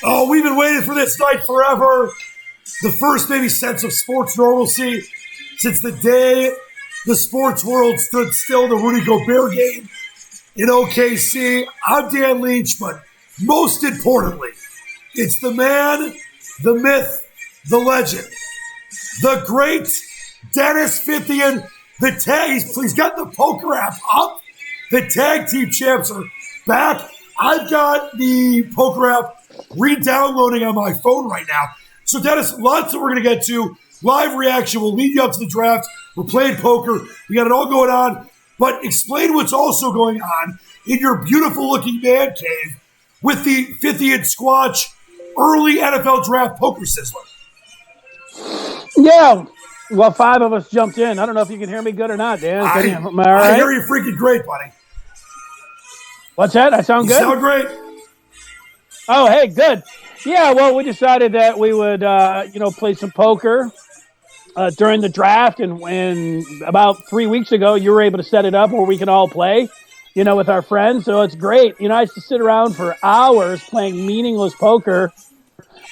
Oh, we've been waiting for this night forever. The first maybe sense of sports normalcy since the day the sports world stood still in the Rudy Gobert game in OKC. I'm Dan Leach, but most importantly, it's the man, the myth, the legend, the great Edition-Fithian. The tag, he's got the poker app up. The tag team champs are back. I've got the poker app re-downloading on my phone right now. So, Dennis, lots that we're going to get to. Live reaction. We'll lead you up to the draft. We're playing poker. We got it all going on. But explain what's also going on in your beautiful-looking man cave with the Fithian Squatch early NFL draft poker sizzler. Yeah. Well, 5 of us jumped in. I don't know if you can hear me good or not, Dan. Am I all right? I hear you freaking great, buddy. What's that? I sound good? You sound great. Oh, hey, good. Yeah, well, we decided that we would, play some poker during the draft. And about 3 weeks ago, you were able to set it up where we can all play, with our friends. So it's great. I used to sit around for hours playing meaningless poker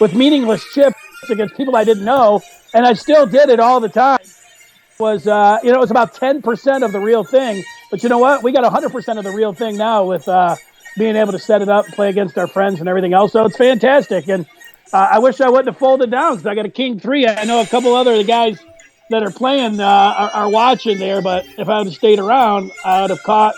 with meaningless chips against people I didn't know. And I still did it all the time. It was about 10% of the real thing. But you know what? We got 100% of the real thing now with being able to set it up, play against our friends and everything else. So it's fantastic. And I wish I wouldn't have folded down because I got a king 3. I know a couple other guys that are playing are watching there. But if I would have stayed around, I would have caught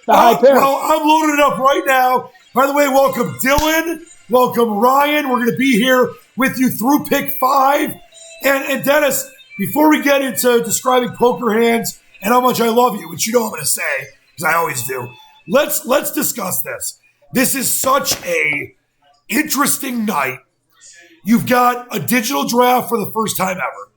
the high pair. Well, I'm loading it up right now. By the way, welcome Dylan. Welcome Ryan. We're going to be here with you through pick 5. And Dennis, before we get into describing poker hands and how much I love you, which you know I'm going to say, because I always do, let's discuss this. This is such a interesting night. You've got a digital draft for the first time ever.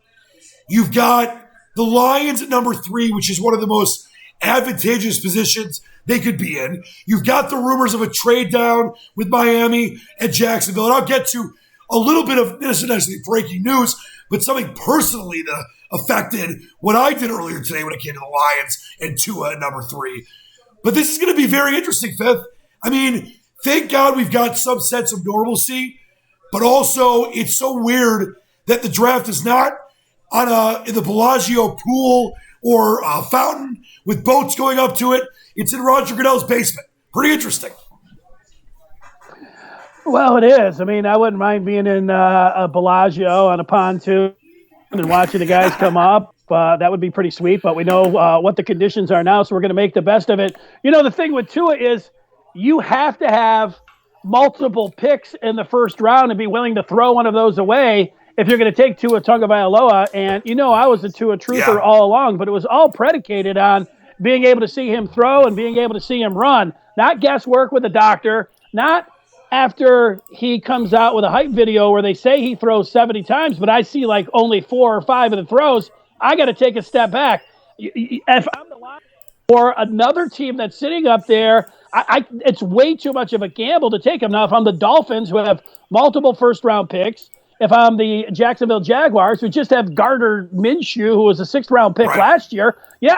You've got the Lions at number 3, which is one of the most advantageous positions they could be in. You've got the rumors of a trade down with Miami and Jacksonville. And I'll get to a little bit of, this isn't necessarily breaking news, but something personally that affected what I did earlier today when it came to the Lions and Tua at number 3. But this is going to be very interesting, Fifth. I mean, thank God we've got some sense of normalcy, but also it's so weird that the draft is not in the Bellagio pool or a fountain with boats going up to it. It's in Roger Goodell's basement. Pretty interesting. Well, it is. I mean, I wouldn't mind being in a Bellagio on a pontoon and watching the guys come up. That would be pretty sweet, but we know what the conditions are now, so we're going to make the best of it. The thing with Tua is you have to have multiple picks in the first round and be willing to throw one of those away if you're going to take Tua Tagovailoa. And, I was a Tua truther all along, but it was all predicated on being able to see him throw and being able to see him run, not guesswork with a doctor, not after he comes out with a hype video where they say he throws 70 times, but I see like only 4 or 5 of the throws. I got to take a step back. If I'm the Lions or another team that's sitting up there, it's way too much of a gamble to take him. Now, if I'm the Dolphins, who have multiple first-round picks, if I'm the Jacksonville Jaguars, who just have Gardner Minshew, who was a 6th-round pick last year,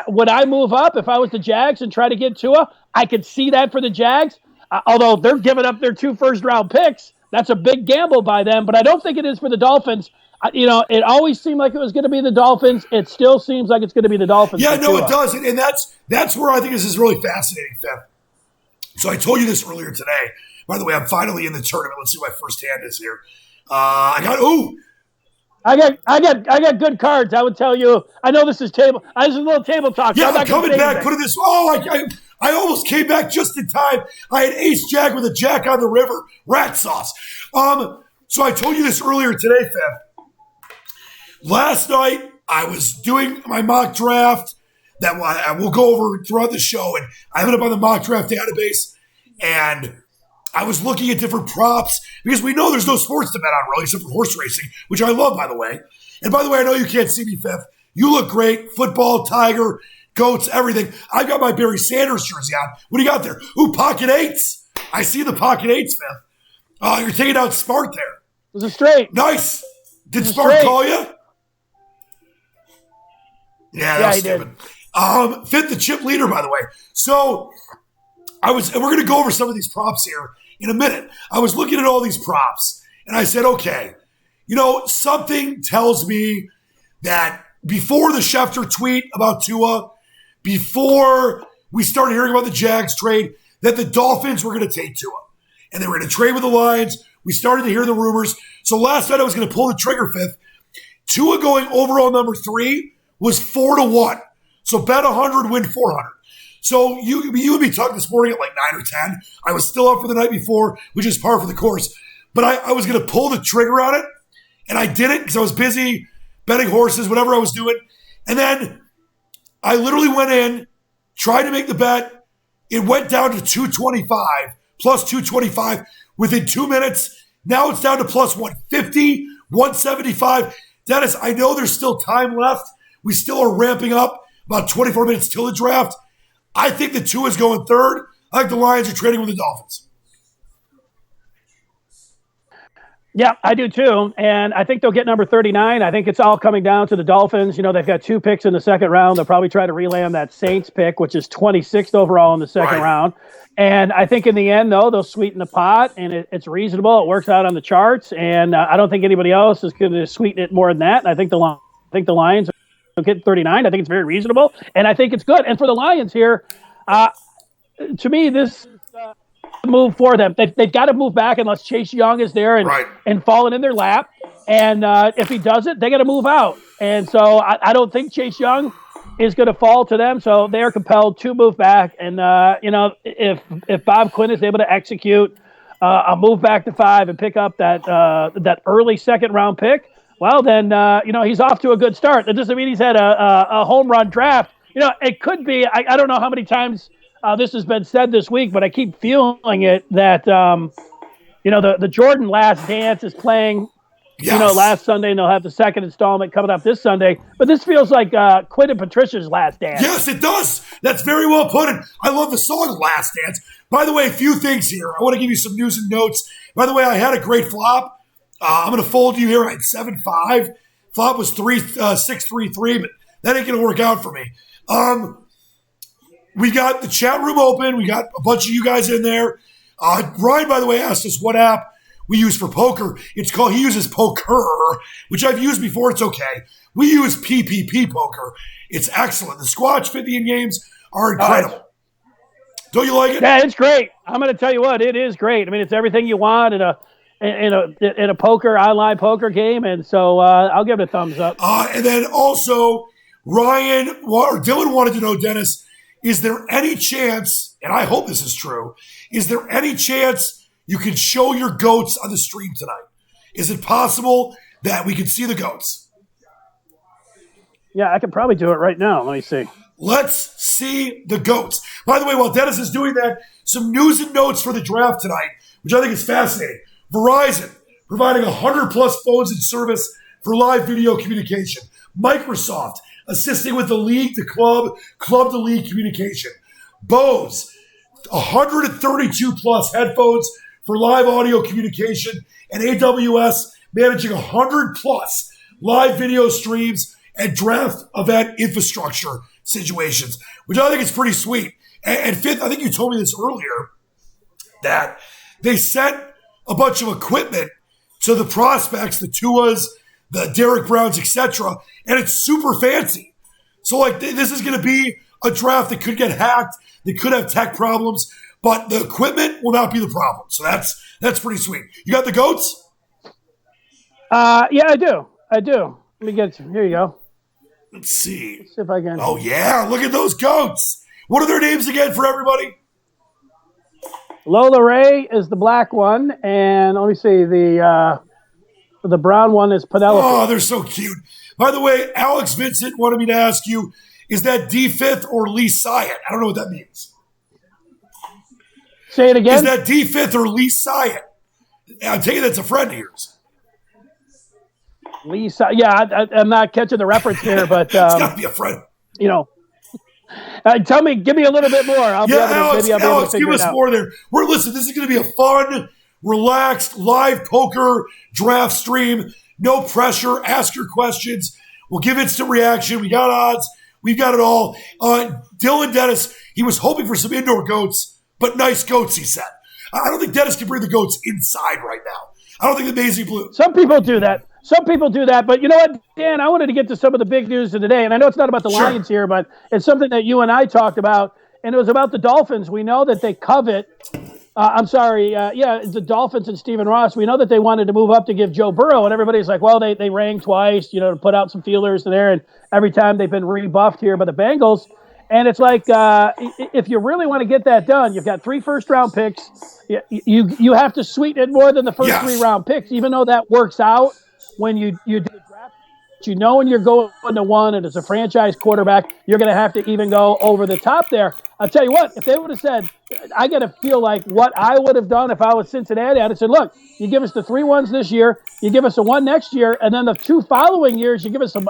would I move up if I was the Jags and try to get Tua? I could see that for the Jags. Although they're giving up their 2 first-round picks, that's a big gamble by them. But I don't think it is for the Dolphins. It always seemed like it was going to be the Dolphins. It still seems like it's going to be the Dolphins. Yeah, no, it does. And that's where I think this is really fascinating, Feb. So I told you this earlier today. By the way, I'm finally in the tournament. Let's see what my first hand is here. I got good cards. I would tell you. I know this is table. This is a little table talk. Yeah, so I'm coming back. Put it this. I almost came back just in time. I had ace jack with a jack on the river. Rat sauce. So I told you this earlier today, Feb. Last night I was doing my mock draft that we'll go over throughout the show, and I have it up on the mock draft database, and I was looking at different props because we know there's no sports to bet on really except for horse racing, which I love, by the way. And by the way, I know you can't see me, Fifth. You look great. Football, tiger, goats, everything. I've got my Barry Sanders jersey on. What do you got there? Ooh, pocket 8s. I see the pocket 8s, Fifth. You're taking out Smart there. It was a straight. Nice. Did Smart call you? Yeah, that was stupid. Fit the chip leader, by the way. So and we're going to go over some of these props here in a minute. I was looking at all these props, and I said, okay, something tells me that before the Schefter tweet about Tua, before we started hearing about the Jags trade, that the Dolphins were going to take Tua. And they were going to trade with the Lions. We started to hear the rumors. So last night I was going to pull the trigger fifth. Tua going overall number 3 was 4-1. So bet 100, win 400. So you and me talked this morning at like 9 or 10. I was still up for the night before, which is par for the course. But I was going to pull the trigger on it, and I didn't because I was busy betting horses, whatever I was doing. And then I literally went in, tried to make the bet. It went down to 225, plus 225 within 2 minutes. Now it's down to plus 150, 175. Dennis, I know there's still time left. We still are ramping up about 24 minutes till the draft. I think the Tua is going third. I think the Lions are trading with the Dolphins. Yeah, I do too. And I think they'll get number 39. I think it's all coming down to the Dolphins. They've got 2 picks in the second round. They'll probably try to reland that Saints pick, which is 26th overall in the second round. And I think in the end, though, they'll sweeten the pot, and it's reasonable. It works out on the charts. And I don't think anybody else is going to sweeten it more than that. And I think the Lions will get 39. I think it's very reasonable. And I think it's good. And for the Lions here, to me, this move for them. They've got to move back unless Chase Young is there and falling in their lap. And if he doesn't, they got to move out. And so I don't think Chase Young is going to fall to them. So they are compelled to move back. And, if Bob Quinn is able to execute a move back to 5 and pick up that early second round pick, well, then, he's off to a good start. That doesn't mean he's had a home run draft. It could be, I don't know how many times this has been said this week, but I keep feeling it that, the Jordan Last Dance is playing, last Sunday, and they'll have the second installment coming up this Sunday. But this feels like Quinn and Patricia's Last Dance. Yes, it does. That's very well put. And I love the song Last Dance. By the way, a few things here. I want to give you some news and notes. By the way, I had a great flop. I'm going to fold you here at 7-5. Flop was 6-3-3, but that ain't going to work out for me. We got the chat room open. We got a bunch of you guys in there. Ryan, by the way, asked us what app we use for poker. He uses Poker, which I've used before. It's okay. We use PPP Poker. It's excellent. The Squatch Fithian games are incredible. Don't you like it? Yeah, it's great. I'm going to tell you what, it is great. I mean, it's everything you want in a poker, online poker game. And so I'll give it a thumbs up. And then also, Dylan wanted to know, Dennis, is there any chance, and I hope this is true, is there any chance you can show your goats on the stream tonight? Is it possible that we can see the goats? Yeah, I can probably do it right now. Let me see. Let's see the goats. By the way, while Dennis is doing that, some news and notes for the draft tonight, which I think is fascinating. Verizon, providing 100-plus phones and service for live video communication. Microsoft, assisting with the league to club to league communication. Bose, 132-plus headphones for live audio communication. And AWS, managing 100-plus live video streams and draft event infrastructure situations, which I think is pretty sweet. And Fifth, I think you told me this earlier, that they sent a bunch of equipment to the prospects, the Tuas, the Derek Browns, etc., and it's super fancy. So, this is going to be a draft that could get hacked, that could have tech problems, but the equipment will not be the problem. So that's pretty sweet. You got the goats? Yeah, I do. Let me get it. Here you go. Let's see. Let's see if I can. Oh, yeah. Look at those goats. What are their names again for everybody? Lola Ray is the black one, and let me see, the brown one is Penelope. Oh, they're so cute. By the way, Alex Vincent wanted me to ask you, is that D. Fifth or Lee Syatt? I don't know what that means. Say it again? Is that D. Fifth or Lee Syatt? I'll tell you that's a friend of yours. Lee Syatt. Yeah, I'm not catching the reference here, but it's got to be a friend. Give me a little bit more. Alex, give us more there. Listen, this is going to be a fun, relaxed, live poker draft stream. No pressure. Ask your questions. We'll give instant reaction. We got odds. We've got it all. Dylan Dennis, he was hoping for some indoor goats, but nice goats, he said. I don't think Dennis can bring the goats inside right now. I don't think the Maisie Blue. Some people do that. But you know what, Dan? I wanted to get to some of the big news of the day, and I know it's not about the Lions here, but it's something that you and I talked about, and it was about the Dolphins. We know that they covet. The Dolphins and Stephen Ross. We know that they wanted to move up to give Joe Burrow, and everybody's like, well, they rang twice, to put out some feelers there, and every time they've been rebuffed here by the Bengals. And it's like, if you really want to get that done, you've got 3 first-round picks. You have to sweeten it more than the first 3-round picks, even though that works out when you do the draft. When you're going to 1 and as a franchise quarterback, you're going to have to even go over the top there. I'll tell you what, if they would have said, I got to feel like what I would have done if I was Cincinnati, I'd have said, look, you give us the 3 ones this year, you give us a 1 next year, and then the 2 following years, you give us some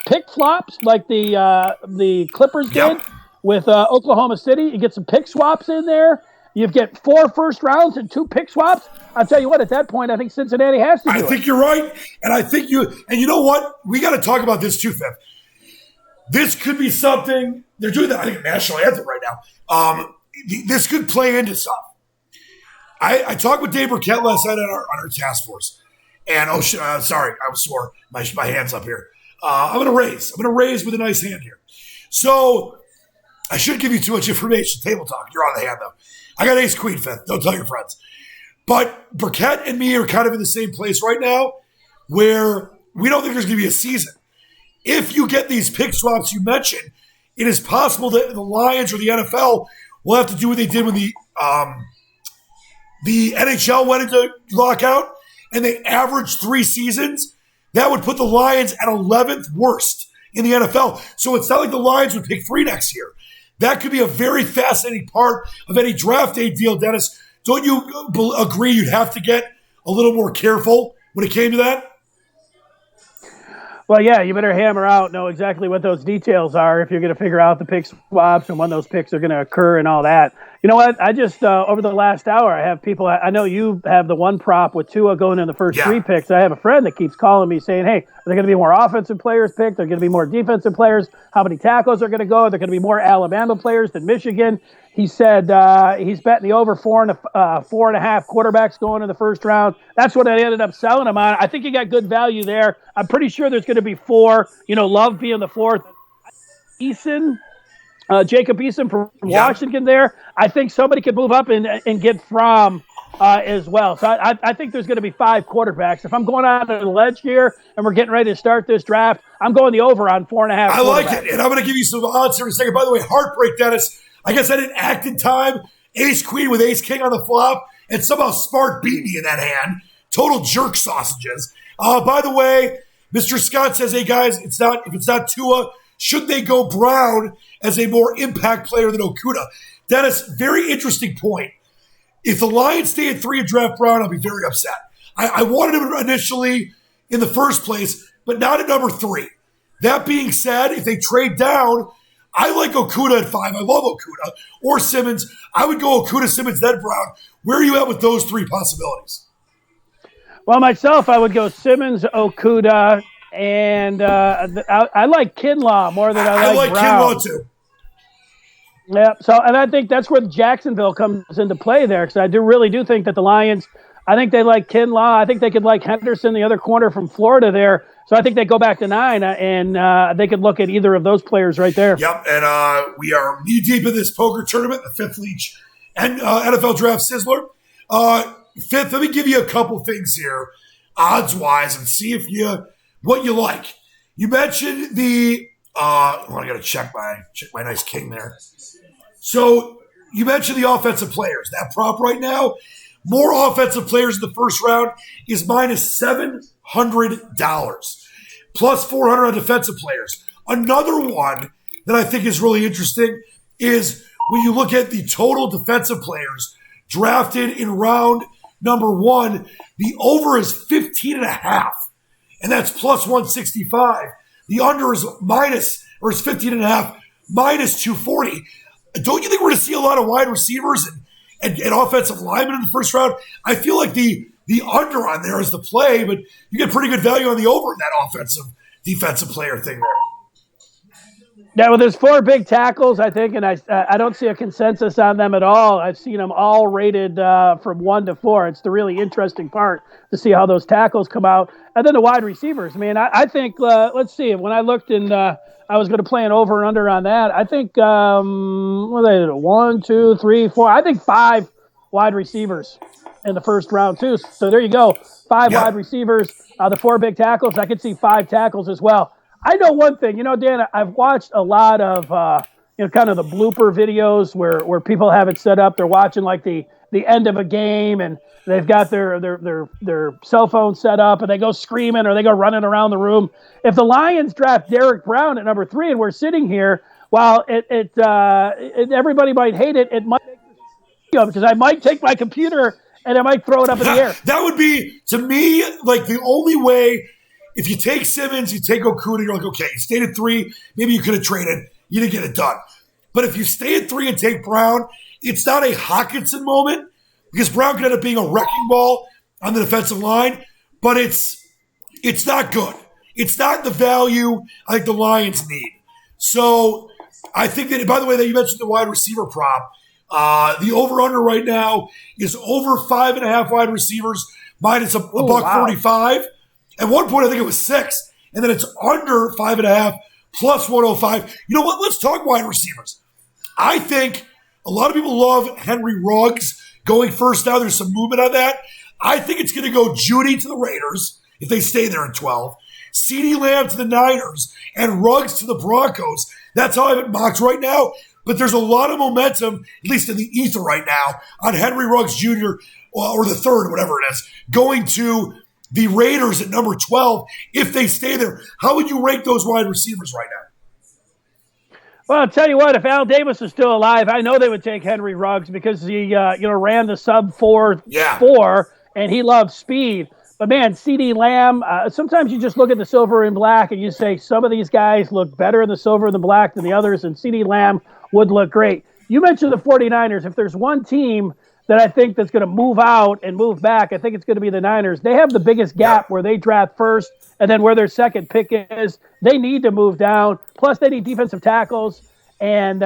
pick flops like the Clippers did with Oklahoma City. You get some pick swaps in there. You get 4 first rounds and 2 pick swaps. I'll tell you what, at that point, I think Cincinnati has to do it. I think you're right. And I think and you know what? We got to talk about this too, Fifth. This could be something, they're doing that, I think, national anthem right now. This could play into stuff. I talked with Dave Burkett last night on our task force. And, sorry, I swore my hand's up here. I'm going to raise. I'm going to raise with a nice hand here. So I shouldn't give you too much information. Table talk. You're on the hand, though. I got ace queen, Fifth. Don't tell your friends. But Burkett and me are kind of in the same place right now where we don't think there's going to be a season. If you get these pick swaps you mentioned, it is possible that the Lions or the NFL will have to do what they did when the NHL went into lockout and they averaged 3 seasons. That would put the Lions at 11th worst in the NFL. So it's not like the Lions would pick 3 next year. That could be a very fascinating part of any draft day deal, Dennis. Don't you agree you'd have to get a little more careful when it came to that? Well, yeah, you better hammer out, know exactly what those details are if you're going to figure out the pick swaps and when those picks are going to occur and all that. You know what? I just, over the last hour, I have people, I know you have the one prop with Tua going in the first 3 picks. I have a friend that keeps calling me saying, hey, are there going to be more offensive players picked? Are there going to be more defensive players? How many tackles are going to go? Are there going to be more Alabama players than Michigan? He said he's betting the over 4.5 quarterbacks going in the first round. That's what I ended up selling him on. I think you got good value there. I'm pretty sure there's going to be 4, Love being the 4th. Jacob Eason from Washington there. I think somebody could move up and get Fromm as well. So I think there's going to be 5 quarterbacks. If I'm going out on a ledge here and we're getting ready to start this draft, I'm going the over on 4.5 I like it. And I'm going to give you some odds here in a second. By the way, heartbreak, Dennis. I guess I didn't act in time. Ace Queen with Ace King on the flop, and somehow Smart beat me in that hand. Total jerk sausages. By the way, Mr. Scott says, hey guys, if it's not Tua, should they go Brown as a more impact player than Okuda? Dennis, very interesting point. If the Lions stay at 3 and draft Brown, I'll be very upset. I wanted him initially in the first place, but not at number 3. That being said, if they trade down, I like Okuda at 5. I love Okuda. Or Simmons. I would go Okuda, Simmons, then Brown. Where are you at with those 3 possibilities? Well, myself, I would go Simmons, Okuda, and I like Kinlaw more than I like Brown. I like Kinlaw too. Yeah, and I think that's where Jacksonville comes into play there, because I really do think that the Lions, I think they like Kinlaw. I think they could like Henderson, the other corner from Florida there. So I think they go back to 9, and they could look at either of those players right there. Yep, and we are knee-deep in this poker tournament, the 5th Leach and NFL Draft Sizzler. 5th, let me give you a couple things here, odds-wise, and see if what you like. You mentioned the I got to check my nice king there. So you mentioned the offensive players. That prop right now, more offensive players in the first round is minus $700, plus 400 on defensive players. Another one that I think is really interesting is when you look at the total defensive players drafted in round number 1, the over is 15.5, and that's plus 165. The under is is 15.5, minus 240. Don't you think we're going to see a lot of wide receivers and offensive linemen in the first round? I feel like the under on there is the play, but you get pretty good value on the over in that offensive defensive player thing there. Yeah, well, there's 4 big tackles, I think, and I don't see a consensus on them at all. I've seen them all rated from 1 to 4. It's the really interesting part to see how those tackles come out. And then the wide receivers. I mean, I think, let's see, when I looked and I was going to play an over and under on that, I think, what are they, 1, 2, 3, 4, I think 5 wide receivers in the first round, too. So there you go, 5 wide receivers, the 4 big tackles. I could see 5 tackles as well. I know one thing, Dan, I've watched a lot of, kind of the blooper videos where people have it set up. They're watching like the end of a game and they've got their cell phone set up and they go screaming or they go running around the room. If the Lions draft Derek Brown at number 3 and we're sitting here, while everybody might hate it, it might because I might take my computer and I might throw it up in the air. That would be, to me, like the only way. If you take Simmons, you take Okuda, you're like, okay, you stayed at 3, maybe you could have traded. You didn't get it done. But if you stay at 3 and take Brown, it's not a Hockenson moment because Brown could end up being a wrecking ball on the defensive line, but it's not good. It's not the value I think the Lions need. So I think that, by the way, that you mentioned the wide receiver prop. The over-under right now is over 5.5 wide receivers minus a buck 45. At one point, I think it was 6, and then it's under 5.5 plus 105. You know what? Let's talk wide receivers. I think a lot of people love Henry Ruggs going first now. There's some movement on that. I think it's going to go Judy to the Raiders if they stay there at 12, CeeDee Lamb to the Niners, and Ruggs to the Broncos. That's how I have it mocked right now. But there's a lot of momentum, at least in the ether right now, on Henry Ruggs Jr. or the third, whatever it is, going to the Raiders at number 12 if they stay there. How would you rank those wide receivers right now? Well, I'll tell you what, if Al Davis is still alive, I know they would take Henry Ruggs because he ran the sub 4.4 and he loves speed. But man, CeeDee Lamb, sometimes you just look at the silver and black and you say some of these guys look better in the silver and the black than the others, and CeeDee Lamb would look great. You mentioned the 49ers. If there's one team that I think that's going to move out and move back, I think it's going to be the Niners. They have the biggest gap where they draft first and then where their second pick is. They need to move down. Plus, they need defensive tackles. And,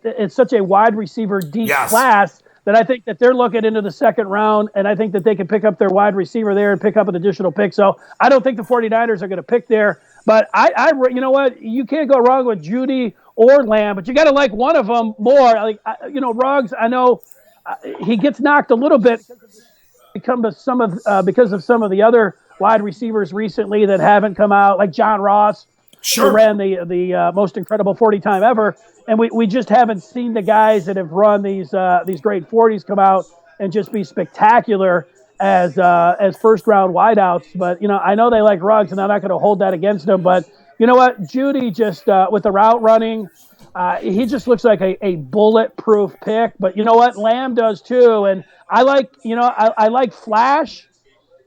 it's such a wide receiver deep class that I think that they're looking into the second round, and I think that they can pick up their wide receiver there and pick up an additional pick. So I don't think the 49ers are going to pick there. But you know what? You can't go wrong with Judy or Lamb, but you got to like one of them more. Ruggs, I know – he gets knocked a little bit because of some of the other wide receivers recently that haven't come out, like John Ross, who ran the most incredible 40 time ever, and we just haven't seen the guys that have run these great 40s come out and just be spectacular as first round wideouts. But I know they like Ruggs, and I'm not going to hold that against them. But you know what, Judy just with the route running. He just looks like a bulletproof pick, but you know what? Lamb does too. And I like, I like Flash.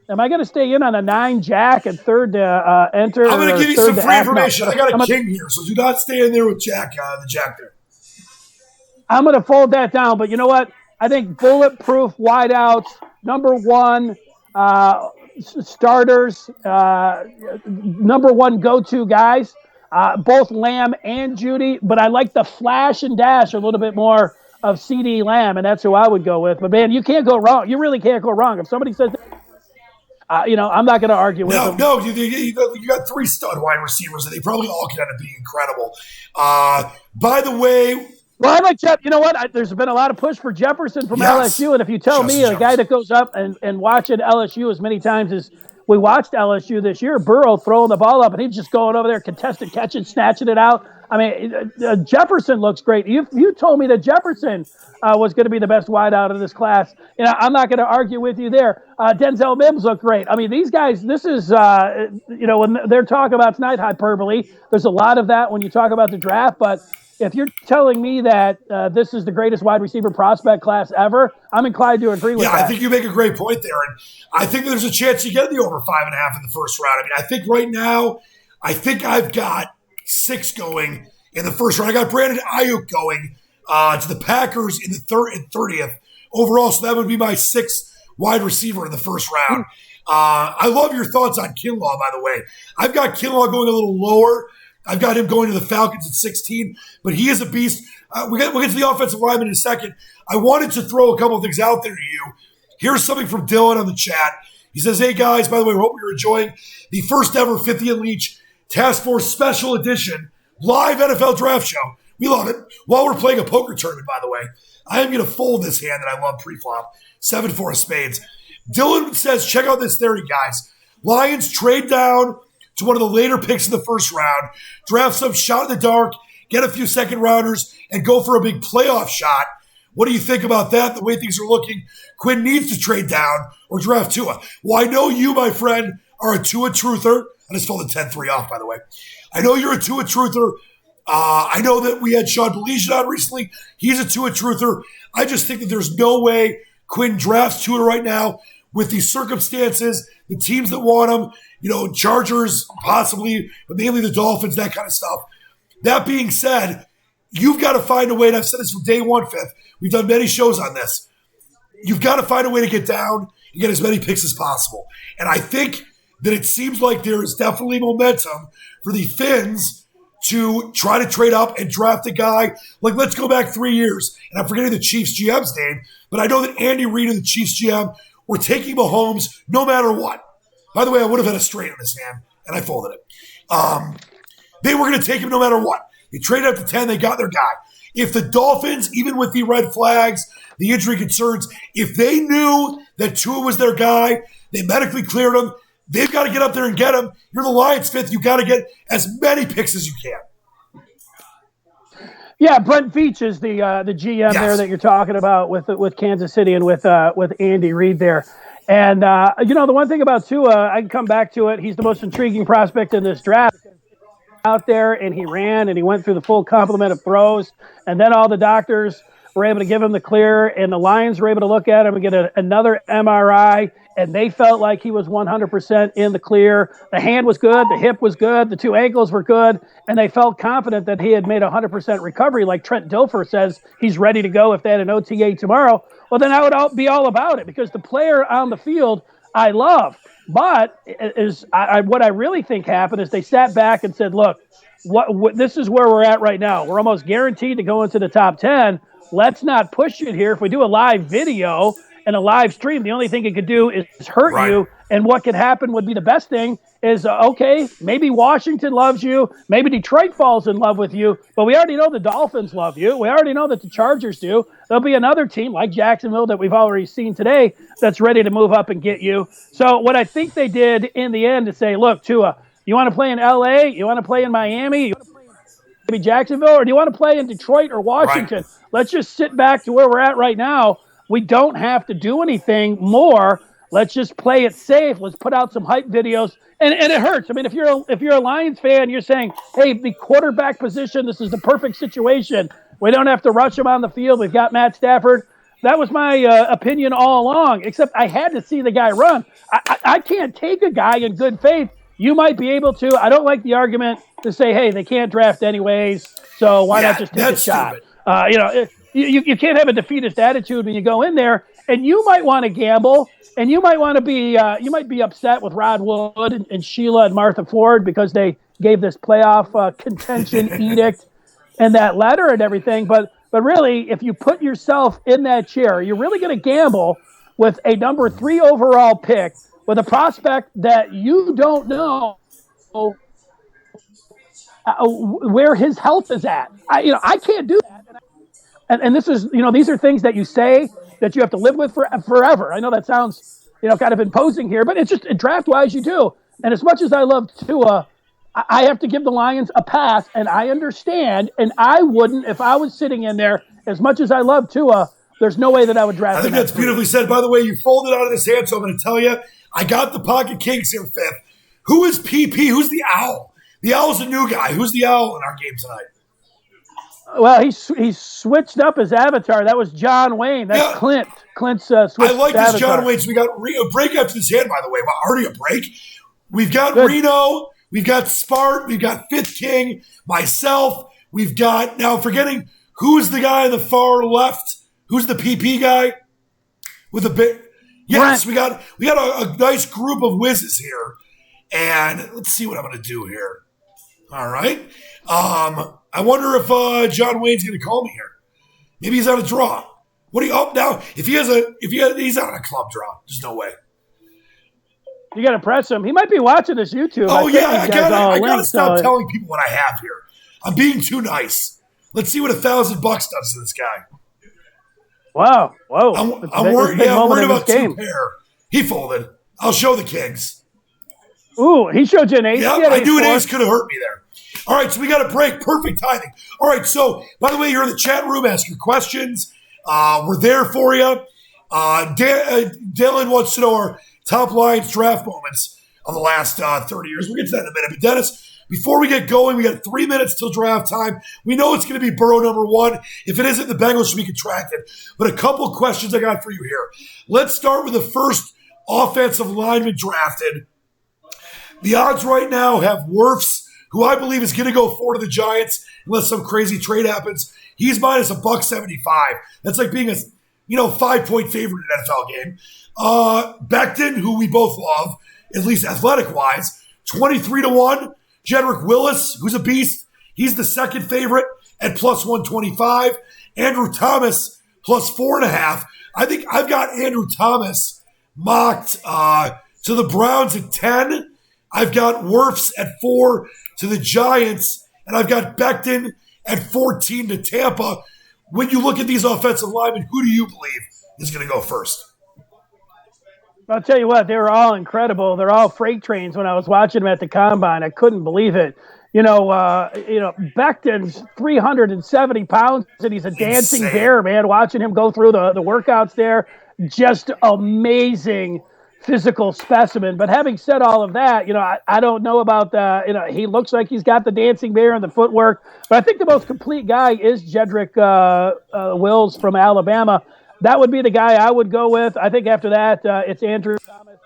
Am I going to stay in on a 9 jack and third to enter? I'm going to give you some free information. I got a king here, so do not stay in there with Jack, the Jack there. I'm going to fold that down, but you know what? I think bulletproof wideouts, number 1, starters, number 1 go-to guys. Both Lamb and Judy, but I like the flash and dash a little bit more of CeeDee Lamb, and that's who I would go with. But, man, you can't go wrong. You really can't go wrong. If somebody says, I'm not going to argue with them. No, you got 3 stud wide receivers, and they probably all could end up being incredible. By the way, well, I like Jeff. You know what? There's been a lot of push for Jefferson from LSU, and if you tell me a guy that goes up and watching LSU as many times as we watched LSU this year, Burrow throwing the ball up, and he's just going over there, contested catching, snatching it out. I mean, Jefferson looks great. You told me that Jefferson was going to be the best wideout of this class. I'm not going to argue with you there. Denzel Mims looked great. I mean, these guys, this is, when they're talking about tonight, hyperbole, there's a lot of that when you talk about the draft, but if you're telling me that this is the greatest wide receiver prospect class ever, I'm inclined to agree with that. Yeah, I think you make a great point there. And I think there's a chance you get the over 5.5 in the first round. I mean, I think right now, I've got 6 going in the first round. I got Brandon Ayuk going to the Packers in the 30th overall. So that would be my 6th wide receiver in the first round. I love your thoughts on Kinlaw, by the way. I've got Kinlaw going a little lower I've got him going to the Falcons at 16, but he is a beast. We'll get to the offensive lineman in a second. I wanted to throw a couple of things out there to you. Here's something from Dylan on the chat. He says, hey, guys, by the way, we hope you're enjoying the first ever Fithian Leach Task Force Special Edition live NFL draft show. We love it. While we're playing a poker tournament, by the way, I am going to fold this hand that I love pre-flop, 7-4 of spades. Dylan says, check out this theory, guys. Lions trade down to one of the later picks in the first round, draft some shot in the dark, get a few second rounders, and go for a big playoff shot. What do you think about that, the way things are looking? Quinn needs to trade down or draft Tua. Well, I know you, my friend, are a Tua truther. I just folded 10-3 off, by the way. I know you're a Tua truther. I know that we had Sean Belichick on recently. He's a Tua truther. I just think that there's no way Quinn drafts Tua right now with these circumstances, the teams that want him, Chargers possibly, but mainly the Dolphins, that kind of stuff. That being said, you've got to find a way, and I've said this from day one, Fifth. We've done many shows on this. You've got to find a way to get down and get as many picks as possible. And I think that it seems like there is definitely momentum for the Finns to try to trade up and draft a guy. Like, let's go back 3 years. And I'm forgetting the Chiefs GM's name, but I know that Andy Reid and the Chiefs GM were taking Mahomes no matter what. By the way, I would have had a straight in this hand, and I folded it. They were going to take him no matter what. They traded up to 10. They got their guy. If the Dolphins, even with the red flags, the injury concerns, if they knew that Tua was their guy, they medically cleared him, they've got to get up there and get him. You're the Lions, Fifth. You've got to get as many picks as you can. Yeah, Brent Veach is the GM there that you're talking about with Kansas City and with Andy Reid there. And, the one thing about Tua, I can come back to it, he's the most intriguing prospect in this draft. Out there, and he ran, and he went through the full complement of throws, and then all the doctors were able to give him the clear, and the Lions were able to look at him and get another MRI, and they felt like he was 100% in the clear. The hand was good, the hip was good, the two ankles were good, and they felt confident that he had made 100% recovery, like Trent Dilfer says he's ready to go if they had an OTA tomorrow. Well, then I would be all about it, because the player on the field I love. But what I really think happened is they sat back and said, look, what this is where we're at right now. We're almost guaranteed to go into the top 10. Let's not push it here. If we do a live video and a live stream, the only thing it could do is hurt you. And what could happen would be the best thing is, okay, maybe Washington loves you. Maybe Detroit falls in love with you. But we already know the Dolphins love you. We already know that the Chargers do. There'll be another team like Jacksonville that we've already seen today that's ready to move up and get you. So what I think they did in the end is say, look, Tua, you want to play in L.A.? You want to play in Miami? You want to play in maybe Jacksonville? Or do you want to play in Detroit or Washington? Right. Let's just sit back to where we're at right now. We don't have to do anything more. Let's just play it safe. Let's put out some hype videos. And it hurts. I mean, if you're a Lions fan, you're saying, hey, the quarterback position, this is the perfect situation. We don't have to rush him on the field. We've got Matt Stafford. That was my opinion all along, except I had to see the guy run. I can't take a guy in good faith. You might be able to. I don't like the argument to say, hey, they can't draft anyways, so why not just take a shot? You can't have a defeatist attitude when you go in there, and you might want to gamble. And you might want to be you might be upset with Rod Wood and Sheila and Martha Ford because they gave this playoff contention edict and that letter and everything. But really, if you put yourself in that chair, you're really going to gamble with a number 3 overall pick with a prospect that you don't know where his health is at. I can't do that. And this is, these are things that you say that you have to live with forever. I know that sounds, kind of imposing here, but it's just draft-wise you do. And as much as I love Tua, I have to give the Lions a pass, and I understand, and I wouldn't, if I was sitting in there, as much as I love Tua, there's no way that I would draft him. I think that's beautifully said. By the way, you folded out of this hand, so I'm going to tell you, I got the Pocket Kings here, Fifth. Who is PP? Who's the Owl? The Owl's a new guy. Who's the Owl in our game tonight? Well, he switched up his avatar. That was John Wayne. That's Clint. Clint's switched I like this avatar. John Wayne. So we got a break after this hand, by the way. Well, already a break. We've got Reno. We've got Spart. We've got Fifth King. Myself. We've got, now forgetting, who's the guy on the far left? Who's the PP guy? With a bit. Yes, we got a nice group of whizzes here. And let's see what I'm going to do here. All right. I wonder if John Wayne's going to call me here. Maybe he's on a draw. What do you up now? He's on a club draw. There's no way. You got to press him. He might be watching this YouTube. Oh yeah, I gotta stop telling people what I have here. I'm being too nice. Let's see what $1,000 does to this guy. Wow. Whoa. I'm worried about two pair. He folded. I'll show the kings. Ooh, he showed you an ace. Yeah, I knew an ace could have hurt me there. All right, so we got a break. Perfect timing. All right, so by the way, you're in the chat room. Ask your questions. We're there for you. Dylan wants to know our top Lions draft moments of the last 30 years. We'll get to that in a minute. But Dennis, before we get going, we got 3 minutes till draft time. We know it's going to be Burrow number one. If it isn't, the Bengals should be contracted. But a couple questions I got for you here. Let's start with the first offensive lineman drafted. The odds right now have Wirfs, who I believe is going to go 4 to the Giants unless some crazy trade happens. He's minus $1.75. That's like being a 5-point favorite in an NFL game. Becton, who we both love, at least athletic-wise, 23-1. Jedrick Willis, who's a beast, he's the second favorite at plus 125. Andrew Thomas, plus 4.5. I think I've got Andrew Thomas mocked to the Browns at 10. I've got Wirfs at 4 to the Giants, and I've got Becton at 14 to Tampa. When you look at these offensive linemen, who do you believe is going to go first? I'll tell you what, they were all incredible. They're all freight trains when I was watching them at the Combine. I couldn't believe it. Becton's 370 pounds, and he's a dancing bear, man. Watching him go through the workouts there, just amazing physical specimen. But having said all of that, I don't know about he looks like he's got the dancing bear and the footwork. But I think the most complete guy is Jedrick Wills from Alabama. That would be the guy I would go with. I think after that, it's Andrew Thomas.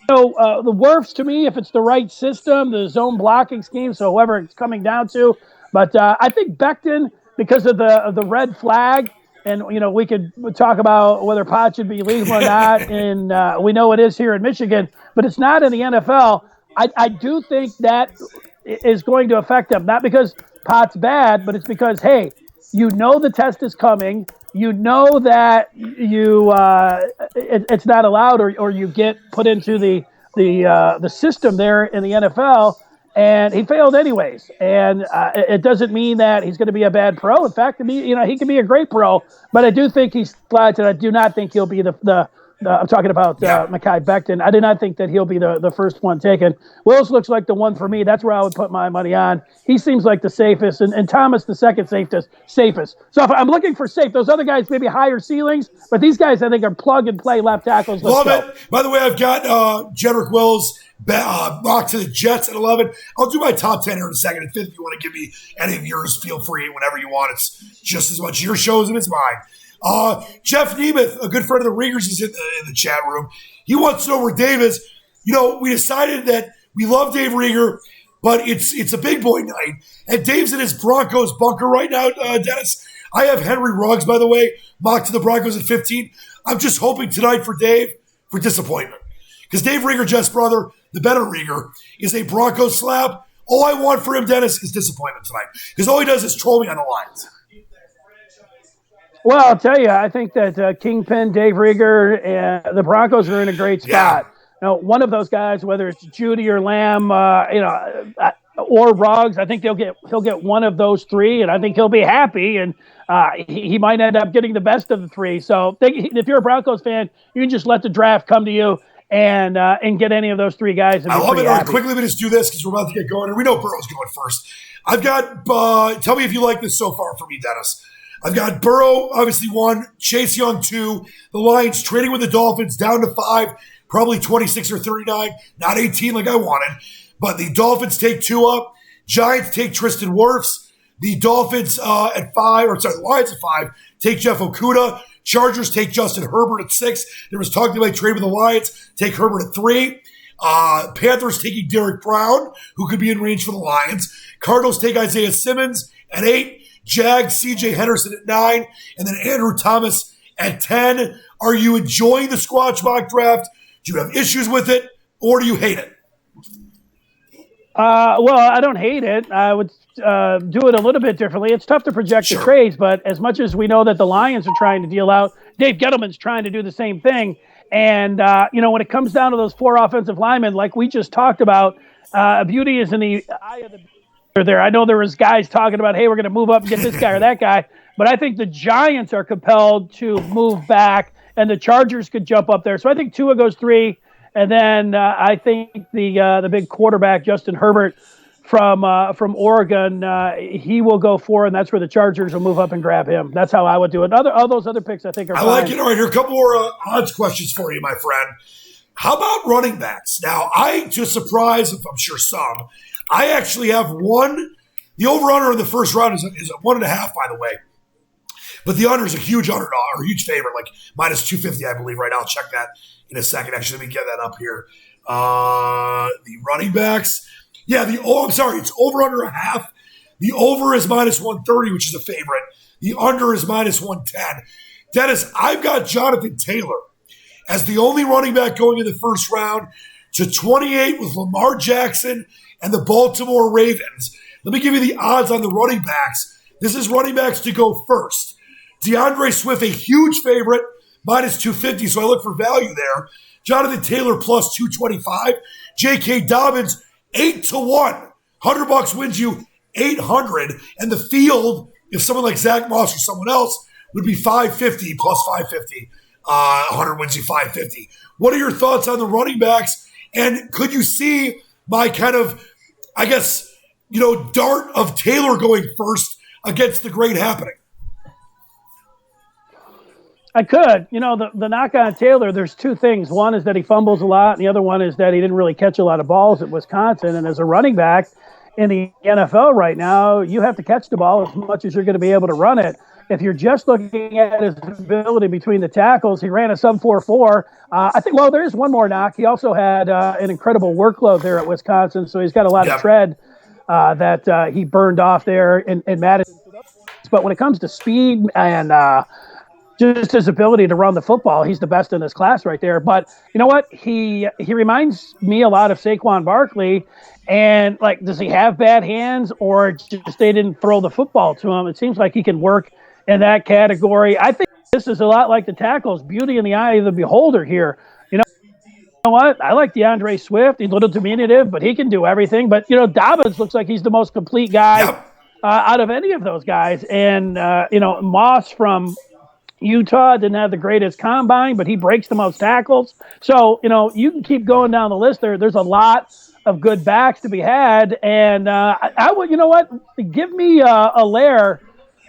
The Wirfs, to me, if it's the right system, the zone blocking scheme, so whoever it's coming down to. But I think Becton, because of the red flag, and, we could talk about whether pot should be legal or not, and we know it is here in Michigan, but it's not in the NFL. I do think that is going to affect them, not because pot's bad, but it's because, hey, the test is coming. That it's not allowed, or you get put into the system there in the NFL, and he failed anyways. And it doesn't mean that he's going to be a bad pro. In fact, he can be a great pro. But I do think he slides, and I do not think he'll be the I'm talking about Mekhi Becton. I do not think that he'll be the first one taken. Willis looks like the one for me. That's where I would put my money on. He seems like the safest, and Thomas the second safest. So if I'm looking for safe, those other guys maybe higher ceilings, but these guys I think are plug and play left tackles. Love it. By the way, I've got Jedrick Wills mocked to the Jets at 11. I'll do my top 10 here in a second. And fifth, if you want to give me any of yours, feel free whenever you want. It's just as much your show as it's mine. Jeff Nemeth, a good friend of the Riegers, is in the chat room. He wants to know where Dave is. We decided that we love Dave Rieger, but it's a big boy night. And Dave's in his Broncos bunker right now, Dennis. I have Henry Ruggs, by the way, mocked to the Broncos at 15. I'm just hoping tonight for Dave for disappointment. Because Dave Rieger, Jeff's brother, the better Rieger, is a Broncos slab. All I want for him, Dennis, is disappointment tonight. Because all he does is troll me on the lines. Well, I'll tell you, I think that Kingpin, Dave Rieger, and the Broncos are in a great spot. Yeah. One of those guys, whether it's Judy or Lamb, or Ruggs, I think he'll get one of those three, and I think he'll be happy, and he might end up getting the best of the three. So if you're a Broncos fan, you can just let the draft come to you and get any of those three guys. And I love it. All right, quickly, let me just do this because we're about to get going, and we know Burrow's going first. I've got. Tell me if you like this so far for me, Dennis. I've got Burrow, obviously 1, Chase Young 2, the Lions trading with the Dolphins down to 5, probably 26 or 39, not 18 like I wanted. But the Dolphins take 2 up. Giants take Tristan Wirfs. The Dolphins the Lions at 5 take Jeff Okudah. Chargers take Justin Herbert at 6. There was talk they might trade with the Lions, take Herbert at 3. Panthers taking Derek Brown, who could be in range for the Lions. Cardinals take Isaiah Simmons at 8. Jags, C.J. Henderson at 9, and then Andrew Thomas at 10. Are you enjoying the Squatch mock draft? Do you have issues with it, or do you hate it? Well, I don't hate it. I would do it a little bit differently. It's tough to project the trades, but as much as we know that the Lions are trying to deal out, Dave Gettleman's trying to do the same thing. And, when it comes down to those 4 offensive linemen, like we just talked about, beauty is in the eye of the beholder there. I know there was guys talking about, hey, we're going to move up and get this guy or that guy. But I think the Giants are compelled to move back, and the Chargers could jump up there. So I think Tua goes 3. And then I think the big quarterback, Justin Herbert from Oregon, he will go 4, and that's where the Chargers will move up and grab him. That's how I would do it. All those other picks I think are fine. I like it. All right, here are a couple more odds questions for you, my friend. How about running backs? Now, to surprise, I'm sure some, I actually have one. The over-under in the first round is a 1.5, by the way. But the under is a huge underdog, or a huge favorite, like minus 250, I believe, right now. I'll check that in a second. Actually, let me get that up here. The running backs. Yeah, it's over under a half. The over is minus 130, which is a favorite. The under is minus 110. Dennis, I've got Jonathan Taylor as the only running back going in the first round to 28 with Lamar Jackson and the Baltimore Ravens. Let me give you the odds on the running backs. This is running backs to go first. DeAndre Swift, a huge favorite, minus 250, so I look for value there. Jonathan Taylor, plus 225. J.K. Dobbins, 8-1. $100 wins you 800. And the field, if someone like Zach Moss or someone else, would be 550 plus 550. 100 wins you 550. What are your thoughts on the running backs? And could you see my kind of, dart of Taylor going first against the great happening? I could. The knock on Taylor, there's 2 things. One is that he fumbles a lot, and the other one is that he didn't really catch a lot of balls at Wisconsin. And as a running back in the NFL right now, you have to catch the ball as much as you're going to be able to run it. If you're just looking at his ability between the tackles, he ran a sub 4.4. I think, there is one more knock. He also had an incredible workload there at Wisconsin, so he's got a lot of tread that he burned off there in Madison. But when it comes to speed and just his ability to run the football, he's the best in this class right there. But you know what? He reminds me a lot of Saquon Barkley. And, does he have bad hands or just they didn't throw the football to him? It seems like he can work in that category. I think this is a lot like the tackles. Beauty in the eye of the beholder here. You know what? I like DeAndre Swift. He's a little diminutive, but he can do everything. But, Dobbins looks like he's the most complete guy out of any of those guys. And, Moss from Utah didn't have the greatest combine, but he breaks the most tackles. So, you can keep going down the list there. There's a lot of good backs to be had. And I would, give me a Lair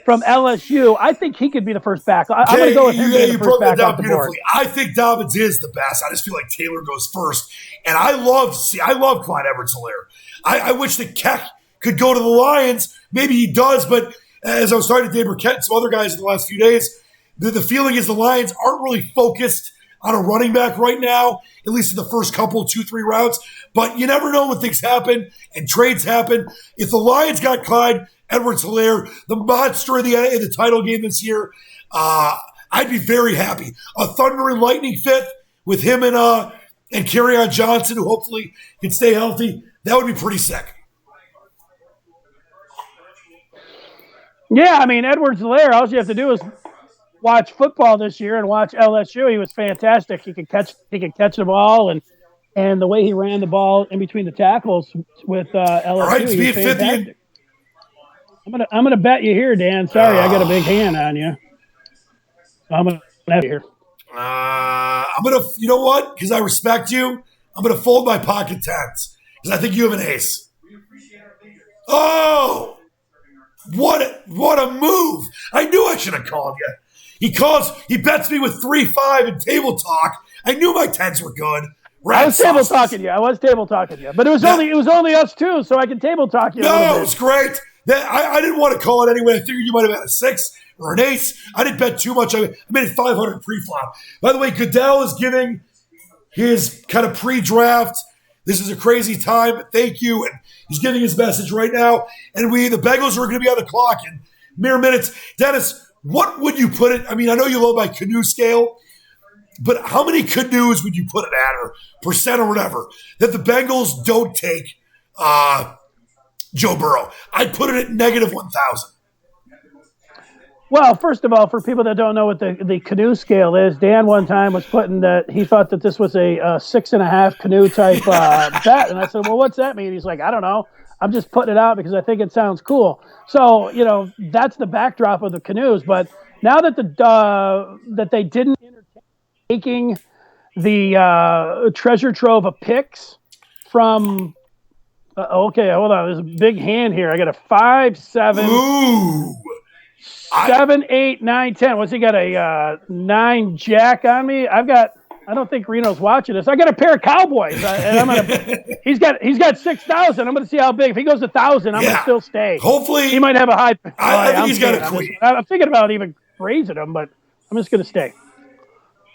from LSU. I think he could be the first back. I'm going to go with him. You broke that down beautifully. I think Dobbins is the best. I just feel like Taylor goes first. And I love Clyde Edwards-Helaire. I wish that Keck could go to the Lions. Maybe he does, but as I was talking to Dave Burkett and some other guys in the last few days, the feeling is the Lions aren't really focused on a running back right now, at least in the first couple, 2-3 rounds. But you never know when things happen and trades happen. If the Lions got Clyde Edwards-Helaire, the monster in the title game this year, I'd be very happy. A Thunder and Lightning fifth with him and Kerryon Johnson, who hopefully can stay healthy, that would be pretty sick. Yeah, Edwards-Helaire, all you have to do is watch football this year and watch LSU. He was fantastic. He could catch the ball, and the way he ran the ball in between the tackles with LSU. All right, he was fantastic. I'm gonna bet you here, Dan. Sorry, I got a big hand on you. I'm gonna bet you here. You know what? Because I respect you, I'm gonna fold my pocket tens because I think you have an ace. Oh, what a move! I knew I should have called you. He bets me with 3-5 in table talk. I knew my tens were good. I was table talking you, but it was only us two, so I can table talk you. No, it was great. I didn't want to call it anyway. I figured you might have had a 6 or an ace. I didn't bet too much. I made it 500 pre-flop. By the way, Goodell is giving his kind of pre-draft. This is a crazy time, but thank you. And he's giving his message right now. And the Bengals are going to be on the clock in mere minutes. Dennis, what would you put it? I know you love my canoe scale, but how many canoes would you put it at, or percent or whatever, that the Bengals don't take Joe Burrow. I'd put it at negative 1,000. Well, first of all, for people that don't know what the canoe scale is, Dan one time was putting that he thought that this was a 6.5 canoe type bet. And I said, well, what's that mean? He's like, I don't know. I'm just putting it out because I think it sounds cool. So, that's the backdrop of the canoes. But now that that they didn't entertain taking the treasure trove of picks from okay, hold on. There's a big hand here. I got a 5, 7. Ooh. 7, 8, 9, 10. What's he got? A 9 jack on me? I don't think Reno's watching this. I got a pair of Cowboys, and I'm gonna. He's got 6,000. I'm gonna see how big. If he goes 1,000, I'm gonna still stay. Hopefully, he might have a high. I think he's got a queen. I'm thinking about even raising him, but I'm just gonna stay.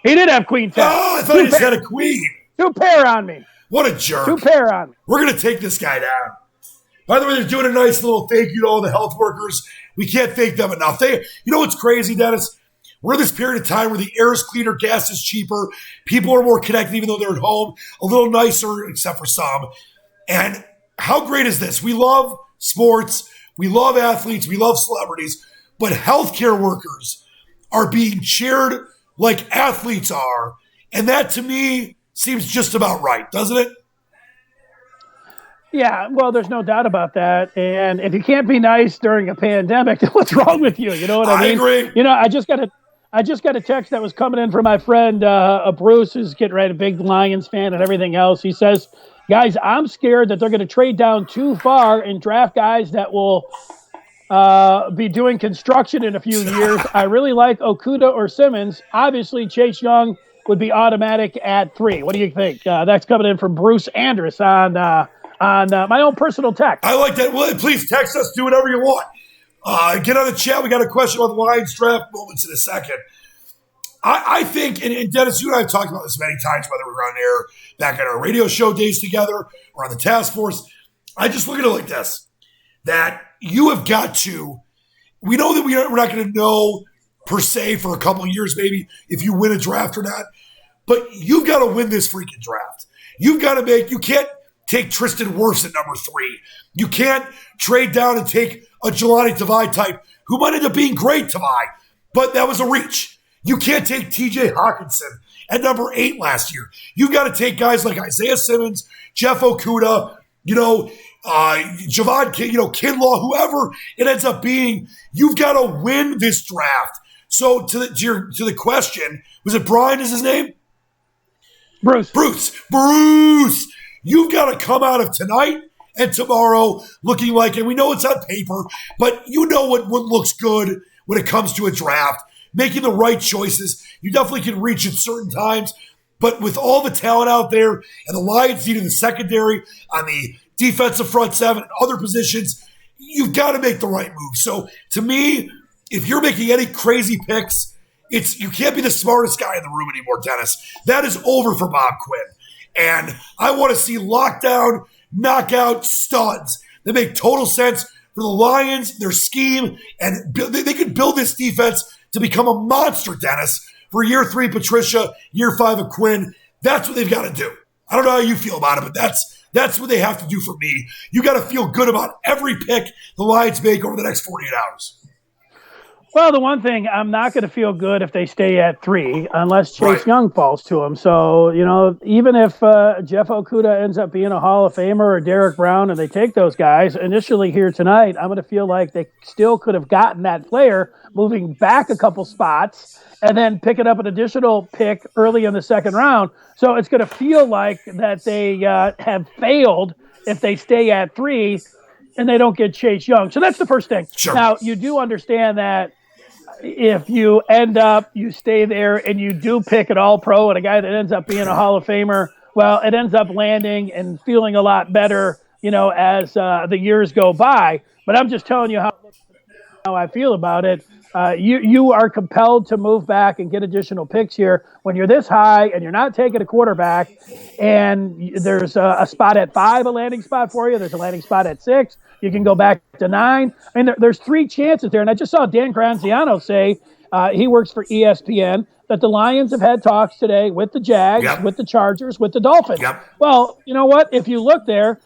He did have queen 10. Oh, I thought he just had a queen. 2 pair on me. What a jerk. 2 pair on me. We're gonna take this guy down. By the way, they're doing a nice little thank you to all the health workers. We can't thank them enough. You know what's crazy, Dennis? We're in this period of time where the air is cleaner, gas is cheaper, people are more connected even though they're at home, a little nicer except for some. And how great is this? We love sports, we love athletes, we love celebrities, but healthcare workers are being cheered like athletes are. And that to me seems just about right, doesn't it? Yeah, well, there's no doubt about that. And if you can't be nice during a pandemic, then what's wrong with you? You know what I mean? I agree. I just got a text that was coming in from my friend Bruce, who's getting right, a big Lions fan and everything else. He says, guys, I'm scared that they're going to trade down too far and draft guys that will be doing construction in a few years. I really like Okudah or Simmons. Obviously, Chase Young would be automatic at 3. What do you think? That's coming in from Bruce Andrus on my own personal text. I like that. Well, please text us. Do whatever you want. Get on the chat. We got a question about the Lions draft moments in a second. I think, and Dennis, you and I have talked about this many times, whether we're on air back at our radio show days together or on the task force. I just look at it like this, that you have got to, we know that we're not going to know per se for a couple of years maybe if you win a draft or not, but you've got to win this freaking draft. You've got to you can't take Tristan Wirfs at number 3. You can't trade down and take a Jelani Tavai type who might end up being great, Tavai, but that was a reach. You can't take TJ Hawkinson at number 8 last year. You've got to take guys like Isaiah Simmons, Jeff Okudah, Javon, Kinlaw, whoever it ends up being. You've got to win this draft. So to the question, was it Brian is his name? Bruce. You've got to come out of tonight and tomorrow looking like, and we know it's on paper, but you know what looks good when it comes to a draft, making the right choices. You definitely can reach at certain times, but with all the talent out there and the Lions need in the secondary, on the defensive front 7 and other positions, you've got to make the right move. So to me, if you're making any crazy picks, you can't be the smartest guy in the room anymore, Dennis. That is over for Bob Quinn. And I want to see lockdown, knockout studs that make total sense for the Lions, their scheme, and they could build this defense to become a monster, Dennis, for year 3, Patricia, year 5 of Quinn. That's what they've got to do. I don't know how you feel about it, but that's what they have to do for me. You got to feel good about every pick the Lions make over the next 48 hours. Well, the one thing, I'm not going to feel good if they stay at 3 unless Chase Young falls to them. So, even if Jeff Okudah ends up being a Hall of Famer or Derek Brown and they take those guys initially here tonight, I'm going to feel like they still could have gotten that player moving back a couple spots and then picking up an additional pick early in the second round. So it's going to feel like that they have failed if they stay at 3 and they don't get Chase Young. So that's the first thing. Sure. Now, you do understand that if you you stay there and you do pick an all-pro and a guy that ends up being a Hall of Famer, well, it ends up landing and feeling a lot better, as the years go by. But I'm just telling you how I feel about it. You are compelled to move back and get additional picks here when you're this high and you're not taking a quarterback and there's a spot at 5, a landing spot for you. There's a landing spot at 6. You can go back to 9. I mean, there's 3 chances there. And I just saw Dan Graziano say, he works for ESPN, that the Lions have had talks today with the Jags, with the Chargers, with the Dolphins. Yep. Well, you know what? If you look there,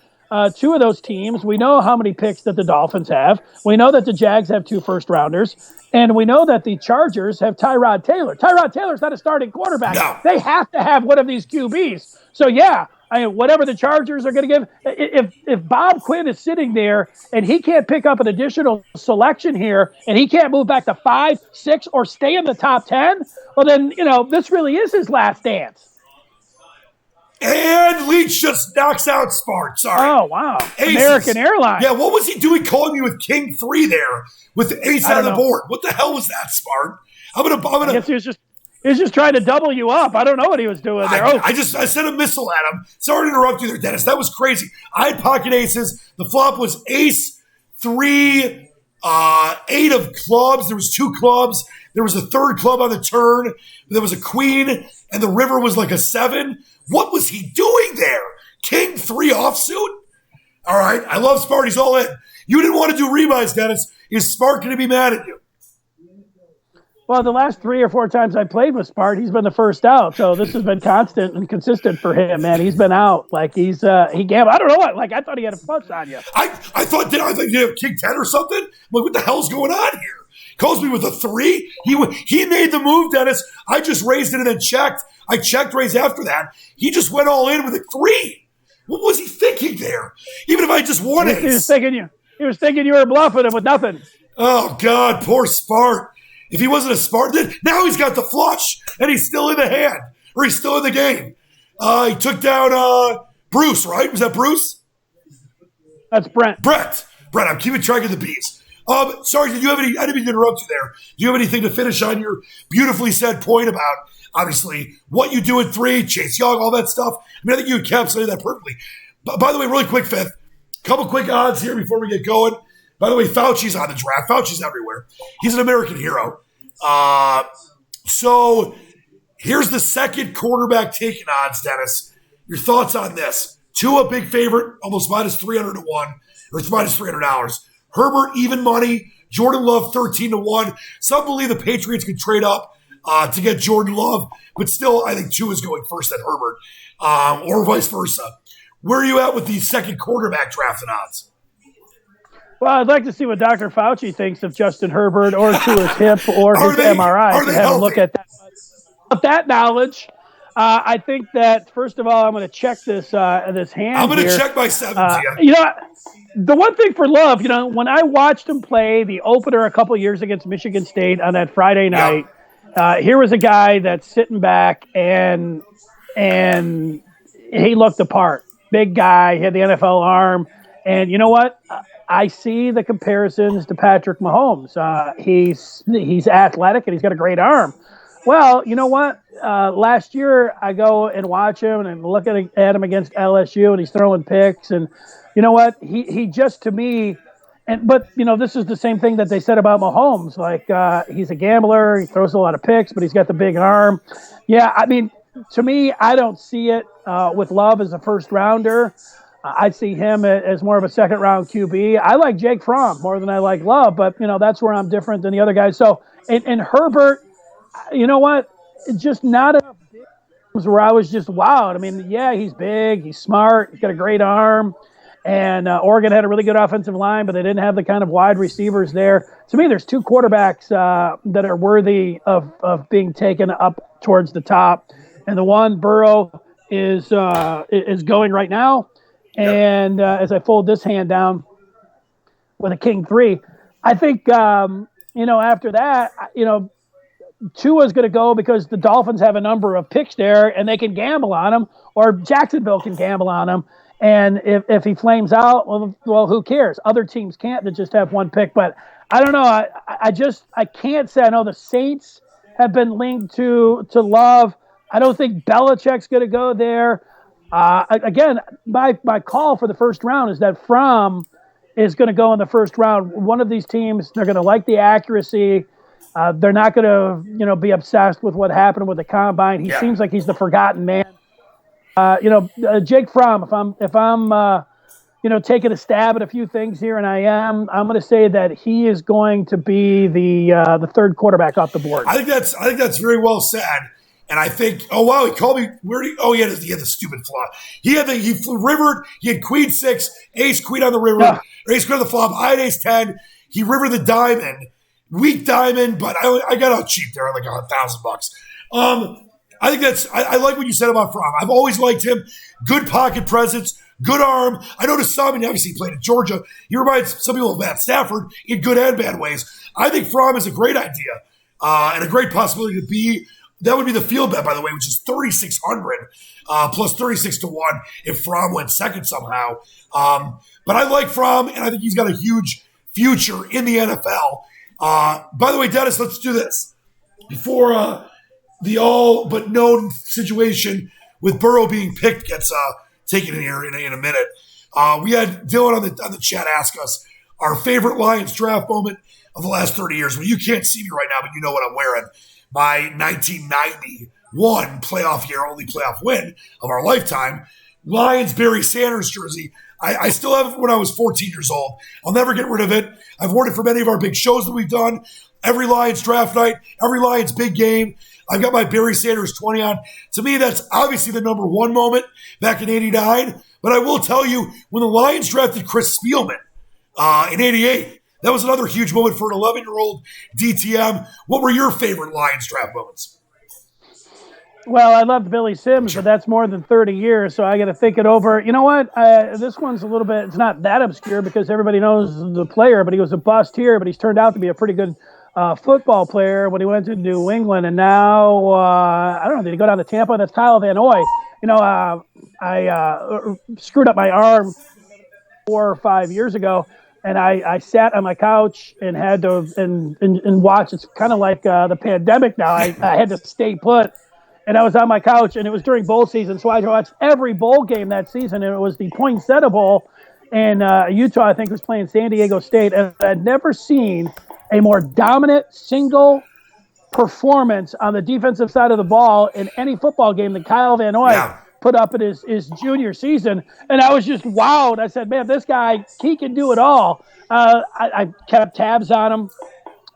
two of those teams. We know how many picks that the Dolphins have. We know that the Jags have 2 first-rounders. And we know that the Chargers have Tyrod Taylor. Tyrod Taylor's not a starting quarterback. No. They have to have one of these QBs. So, yeah, whatever the Chargers are going to give, if Bob Quinn is sitting there and he can't pick up an additional selection here and he can't move back to 5, 6, or stay in the top 10, well, then, this really is his last dance. And Leach just knocks out Smart. Sorry. Oh, wow. Aces. American Airlines. Yeah, what was he doing calling me with King 3 there with the ace out of the board? What the hell was that, Smart? I guess he was just trying to double you up. I don't know what he was doing there. I sent a missile at him. Sorry to interrupt you there, Dennis. That was crazy. I had pocket aces. The flop was ace 3, 8 of clubs. There was 2 clubs. There was a 3rd club on the turn. There was a queen, and the river was like a 7. What was he doing there? King 3 offsuit? All right. I love Smart. He's all in. You didn't want to do rebuys, Dennis. Is Smart going to be mad at you? Well, the last 3 or 4 times I played with Smart, he's been the first out. So this has been constant and consistent for him, man. He's been out. Like he gambled. I don't know what. Like I thought he had a punch on you. I thought you have King 10 or something. I'm like, what the hell's going on here? Calls me with a 3. He made the move, Dennis. I just raised it and then checked. I checked raised after that. He just went all in with a 3. What was he thinking there? Even if I just won it. He was thinking you were bluffing him with nothing. Oh, God, poor Smart. If he wasn't a Smart, then now he's got the flush, and he's still in the hand, or he's still in the game. He took down Bruce, right? Was that Bruce? That's Brent. Brett, I'm keeping track of the bees. Sorry, did you have any? I didn't mean to interrupt you there. Do you have anything to finish on your beautifully said point about, obviously, what you do at 3, Chase Young, all that stuff? I mean, I think you encapsulated that perfectly. But by the way, really quick, Fifth, couple quick odds here before we get going. By the way, Fauci's on the draft. Fauci's everywhere. He's an American hero. So here's the second quarterback taking odds, Dennis. Your thoughts on this? Tua, big favorite, almost minus 300 to 1, or it's minus $300. Herbert, even money. Jordan Love, 13 to 1. Some believe the Patriots could trade up to get Jordan Love, but still, I think Tua is going first at Herbert, or vice versa. Where are you at with the second quarterback drafting odds? Well, I'd like to see what Dr. Fauci thinks of Justin Herbert or Tua's hip or his MRI to have a look at that. With that knowledge, I think that, first of all, I'm going to check this hand. I'm going to check my 70. The one thing for Love, when I watched him play the opener a couple years against Michigan State on that Friday night, here was a guy that's sitting back and he looked the part. Big guy, he had the NFL arm. And you know what? I see the comparisons to Patrick Mahomes. He's athletic and he's got a great arm. Well, you know what? Last year I go and watch him and look at him against LSU and he's throwing picks. And you know what? He just, to me, but this is the same thing that they said about Mahomes. Like he's a gambler. He throws a lot of picks, but he's got the big arm. Yeah, I mean, to me, I don't see it with Love as a first rounder. I see him as more of a second-round QB. I like Jake Fromm more than I like Love, but, that's where I'm different than the other guys. So, and Herbert, you know what? Just not enough games where I was just wowed. I mean, yeah, he's big, he's smart, he's got a great arm, and Oregon had a really good offensive line, but they didn't have the kind of wide receivers there. To me, there's 2 quarterbacks that are worthy of being taken up towards the top, and the one, Burrow, is going right now. And as I fold this hand down with a King 3, I think, after that, Tua's going to go because the Dolphins have a number of picks there and they can gamble on him, or Jacksonville can gamble on him. And if he flames out, well, who cares? Other teams can't that just have 1 pick. But I don't know. I can't say. I know the Saints have been linked to Love. I don't think Belichick's going to go there. Again, my call for the first round is that Fromm is going to go in the first round. One of these teams, they're going to like the accuracy. They're not going to, be obsessed with what happened with the combine. He seems like he's the forgotten man. Jake Fromm, if I'm taking a stab at a few things here, and I'm going to say that he is going to be the third quarterback off the board. I think that's very well said. And I think, oh wow, he called me. He had the stupid flop. He flew rivered. He had queen 6, ace queen on the river, ace queen on the flop. I had ace 10. He rivered the diamond, weak diamond, but I got out cheap there, like $1,000. I think I like what you said about Fromm. I've always liked him. Good pocket presence, good arm. I noticed some, and obviously he played in Georgia. He reminds some people of Matt Stafford in good and bad ways. I think Fromm is a great idea and a great possibility to be. That would be the field bet, by the way, which is 3,600 plus 36 to 1 if Fromm went second somehow. But I like Fromm, and I think he's got a huge future in the NFL. By the way, Dennis, let's do this. Before the all but known situation with Burrow being picked gets taken in here in a minute, we had Dylan on the chat ask us our favorite Lions draft moment of the last 30 years. Well, you can't see me right now, but you know what I'm wearing. My 1991 playoff year, only playoff win of our lifetime, Lions Barry Sanders jersey. I still have it when I was 14 years old. I'll never get rid of it. I've worn it for many of our big shows that we've done. Every Lions draft night, every Lions big game. I've got my Barry Sanders 20 on. To me, that's obviously the number one moment back in 89. But I will tell you, when the Lions drafted Chris Spielman in 88, that was another huge moment for an 11-year-old DTM. What were your favorite Lions draft moments? Well, I loved Billy Sims, but that's more than 30 years, so I got to think it over. You know what? This one's a little bit, it's not that obscure because everybody knows the player, but he was a bust here, but he's turned out to be a pretty good football player when he went to New England, and now, I don't know, did he go down to Tampa? That's Kyle Van Noy. You know, I screwed up my arm 4 or 5 years ago, and I sat on my couch and had to and watch. It's kind of like the pandemic now. I had to stay put, and I was on my couch, and it was during bowl season, so I watched every bowl game that season, and it was the Poinsettia Bowl, and Utah, I think, was playing San Diego State, and I'd never seen a more dominant single performance on the defensive side of the ball in any football game than Kyle Van Noy put up in his junior season. And I was just wowed. I said, man, this guy, he can do it all. I kept tabs on him,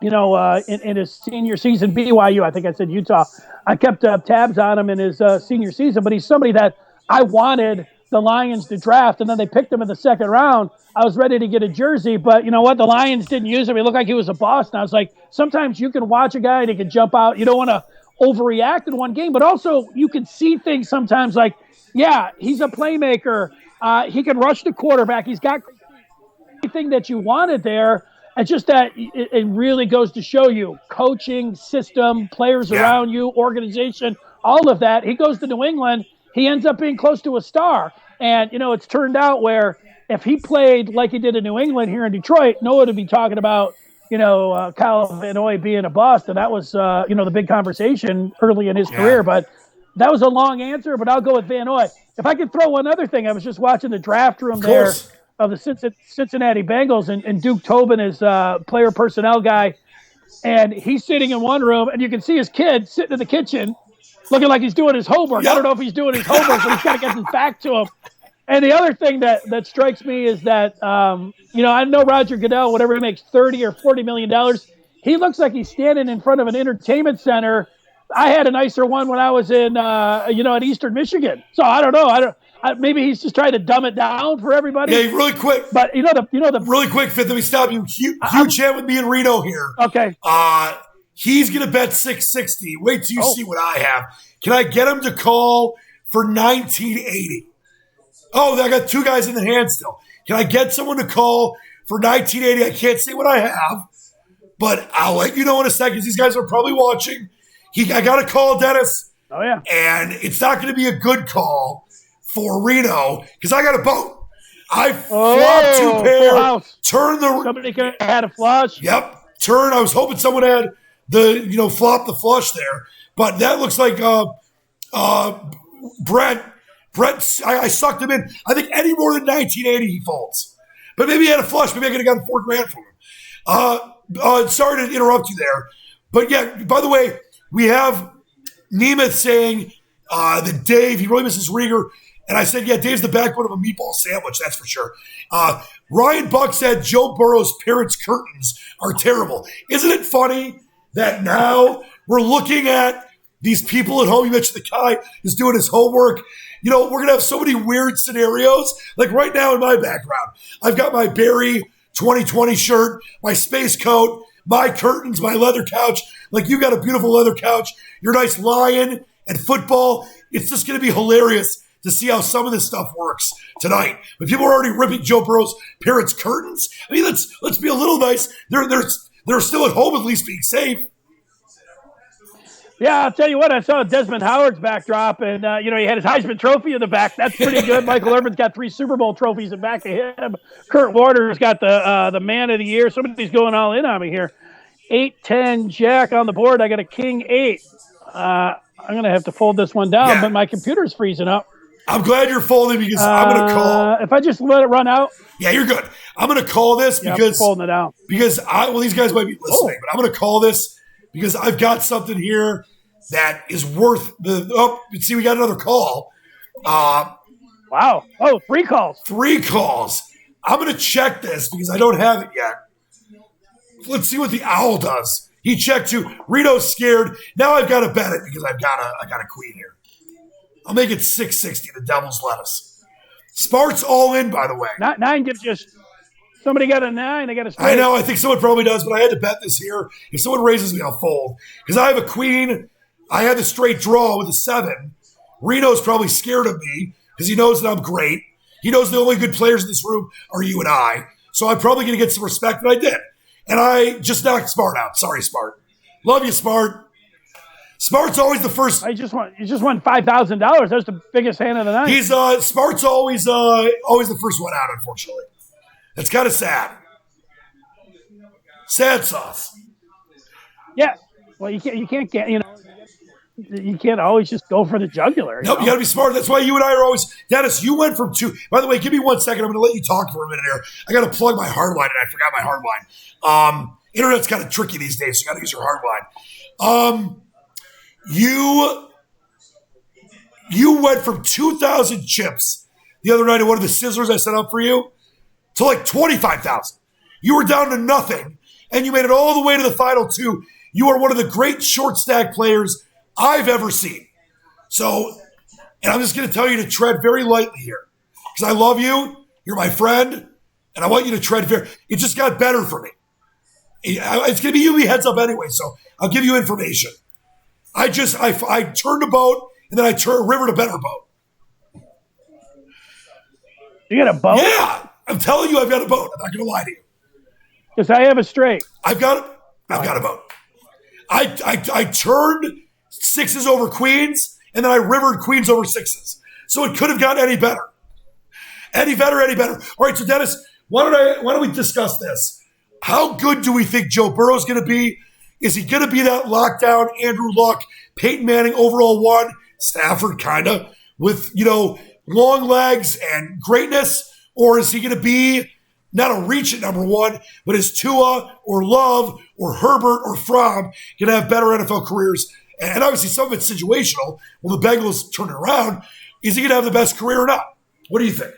you know, in his senior season, BYU, I think I said Utah. I kept tabs on him in his senior season, but he's somebody that I wanted the Lions to draft, and then they picked him in the second round. I was ready to get a jersey, but you know what? The Lions didn't use him. He looked like he was a bust. And I was like, sometimes you can watch a guy and he can jump out. You don't want to overreact in one game, but also you can see things sometimes like, yeah, he's a playmaker. He can rush the quarterback. He's got everything that you wanted there. It's just that it really goes to show you coaching, system, players around you, organization, all of that. He goes to New England. He ends up being close to a star. And, you know, it's turned out where if he played like he did in New England here in Detroit, no one would be talking about, you know, Kyle Van Noy being a bust. And that was, you know, the big conversation early in his career. But that was a long answer, but I'll go with Van Noy. If I could throw one other thing, I was just watching the draft room there of the Cincinnati Bengals, and Duke Tobin is player personnel guy. And he's sitting in one room, and you can see his kid sitting in the kitchen looking like he's doing his homework. I don't know if he's doing his homework, but he's got to get his back to him. And the other thing that strikes me is that, you know, I know Roger Goodell, whatever he makes, $30 or $40 million, he looks like he's standing in front of an entertainment center. I had a nicer one when I was in, you know, at Eastern Michigan. So I don't know. Maybe he's just trying to dumb it down for everybody. Yeah, really quick. But you know the really quick, Fitz. Let me stop you. Huge chat with me and Reno here. Okay. He's gonna bet 660. Wait till you see what I have. Can I get him to call for 1980? Oh, I got two guys in the hand still. Can I get someone to call for 1980? I can't say what I have, but I'll let you know in a second. These guys are probably watching. I got to call Dennis. Oh, yeah. And it's not going to be a good call for Reno because I got a boat. I flopped two pair. Turn the. Somebody had a flush. Yep. Turn. I was hoping someone had the, you know, flop the flush there. But that looks like Brett, I sucked him in. I think any more than 1980, he folds. But maybe he had a flush. Maybe I could have gotten $4,000 from him. Sorry to interrupt you there. But yeah, by the way, we have Nemeth saying that Dave, he really misses Rieger. And I said, yeah, Dave's the backbone of a meatball sandwich, that's for sure. Ryan Buck said Joe Burrow's parents' curtains are terrible. Isn't it funny that now we're looking at these people at home. You mentioned the guy is doing his homework. You know, we're going to have so many weird scenarios. Like right now in my background, I've got my Barry 2020 shirt, my space coat, my curtains, my leather couch. Like you've got a beautiful leather couch, your nice lion and football. It's just going to be hilarious to see how some of this stuff works tonight. But people are already ripping Joe Burrow's parents' curtains. I mean, let's be a little nice. They're still at home, at least being safe. Yeah, I'll tell you what, I saw Desmond Howard's backdrop, and, he had his Heisman Trophy in the back. That's pretty good. Michael Irvin's got 3 Super Bowl trophies in back of him. Kurt Warner's got the Man of the Year. Somebody's going all in on me here. 8-10 Jack on the board. I got a King 8. I'm going to have to fold this one down, but my computer's freezing up. I'm glad you're folding because I'm going to call. If I just let it run out. Yeah, you're good. I'm going to call this because I'm folding it out. Because these guys might be listening, but I'm going to call this because I've got something here that is worth see, we got another call. Wow. Oh, 3 calls. 3 calls. I'm going to check this because I don't have it yet. Let's see what the owl does. He checked too. Rito's scared. Now I've got to bet it because I got a queen here. I'll make it 660, the devil's lettuce. Spart's all in, by the way. 9 gives you somebody got a 9. They got a straight. I know. I think someone probably does, but I had to bet this here. If someone raises me, I'll fold. Because I have a queen. I had the straight draw with a 7. Reno's probably scared of me because he knows that I'm great. He knows the only good players in this room are you and I. So I'm probably going to get some respect, and I did. And I just knocked Smart out. Sorry, Smart. Love you, Smart. Smart's always the first. You just won $5,000. That's the biggest hand of the night. He's Smart's always the first one out. Unfortunately, that's kind of sad. Sad sauce. Yeah. Well, you can't get you can't always just go for the jugular. Nope, you got to be smart. That's why you and I are always Dennis. You went from 2. By the way, give me 1 second. I'm going to let you talk for a minute here. I got to plug my hard line, and I forgot my hard line. Internet's kind of tricky these days, so you got to use your hard line. You went from 2,000 chips the other night at one of the sizzlers I set up for you to like 25,000. You were down to nothing, and you made it all the way to the final 2. You are one of the great short stack players I've ever seen. So, and I'm just going to tell you to tread very lightly here because I love you. You're my friend, and I want you to tread very. It just got better for me. It's going to be you me heads up anyway, so I'll give you information. I turned a boat, and then I turned river to better boat. You got a boat? Yeah. I'm telling you I've got a boat. I'm not going to lie to you. Because I have a straight. I've got a boat. I turned 6s over queens, and then I rivered queens over 6s. So it could have gotten any better. Any better. All right, so Dennis, why don't we discuss this? How good do we think Joe Burrow's going to be? Is he going to be that lockdown Andrew Luck, Peyton Manning overall 1, Stafford kind of, with, long legs and greatness? Or is he going to be not a reach at number 1, but is Tua or Love or Herbert or Fromm going to have better NFL careers? And obviously some of it's situational. Will the Bengals turn it around? Is he going to have the best career or not? What do you think?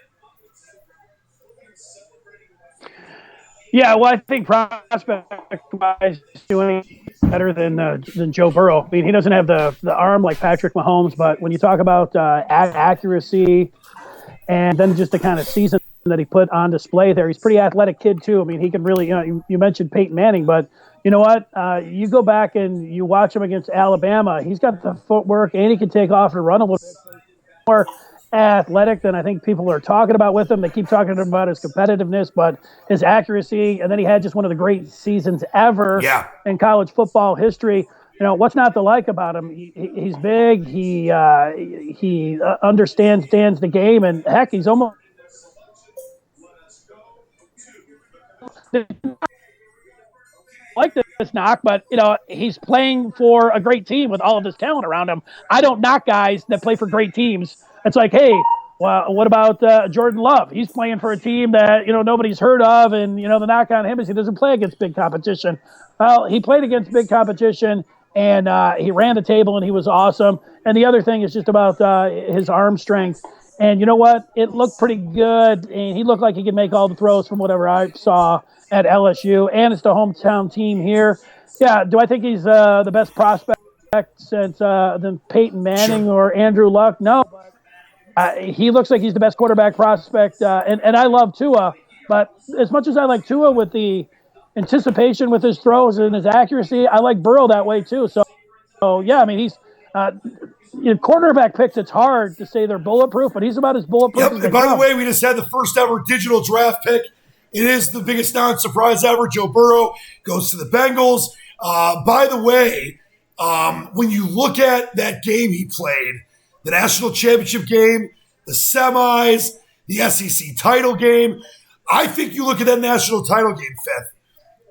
Yeah, well, I think prospect-wise, he's doing better than Joe Burrow. I mean, he doesn't have the arm like Patrick Mahomes, but when you talk about accuracy and then just the kind of season that he put on display there, he's a pretty athletic kid too. I mean, he can really, you mentioned Peyton Manning, but you know what? You go back and you watch him against Alabama. He's got the footwork, and he can take off and run a little bit more athletic than I think people are talking about with him. They keep talking about his competitiveness, but his accuracy, and then he had just one of the great seasons ever in college football history. What's not to like about him? He's big. He understands the game, and heck, he's almost like this knock, but he's playing for a great team with all of this talent around him. I don't knock guys that play for great teams. It's like, hey, well, what about Jordan Love? He's playing for a team that nobody's heard of, and the knock on him is he doesn't play against big competition. Well, he played against big competition, and he ran the table, and he was awesome. And the other thing is just about his arm strength. And you know what? It looked pretty good, and he looked like he could make all the throws from whatever I saw at LSU, and it's the hometown team here. Yeah, do I think he's the best prospect since than Peyton Manning or Andrew Luck. No, he looks like he's the best quarterback prospect, and I love Tua. But as much as I like Tua with the anticipation with his throws and his accuracy, I like Burrow that way too. So yeah, I mean he's quarterback picks. It's hard to say they're bulletproof, but he's about as bulletproof. As and by the way, we just had the first ever digital draft pick. It is the biggest non-surprise ever. Joe Burrow goes to the Bengals. By the way, when you look at that game he played, the national championship game, the semis, the SEC title game, I think you look at that national title game, Fifth,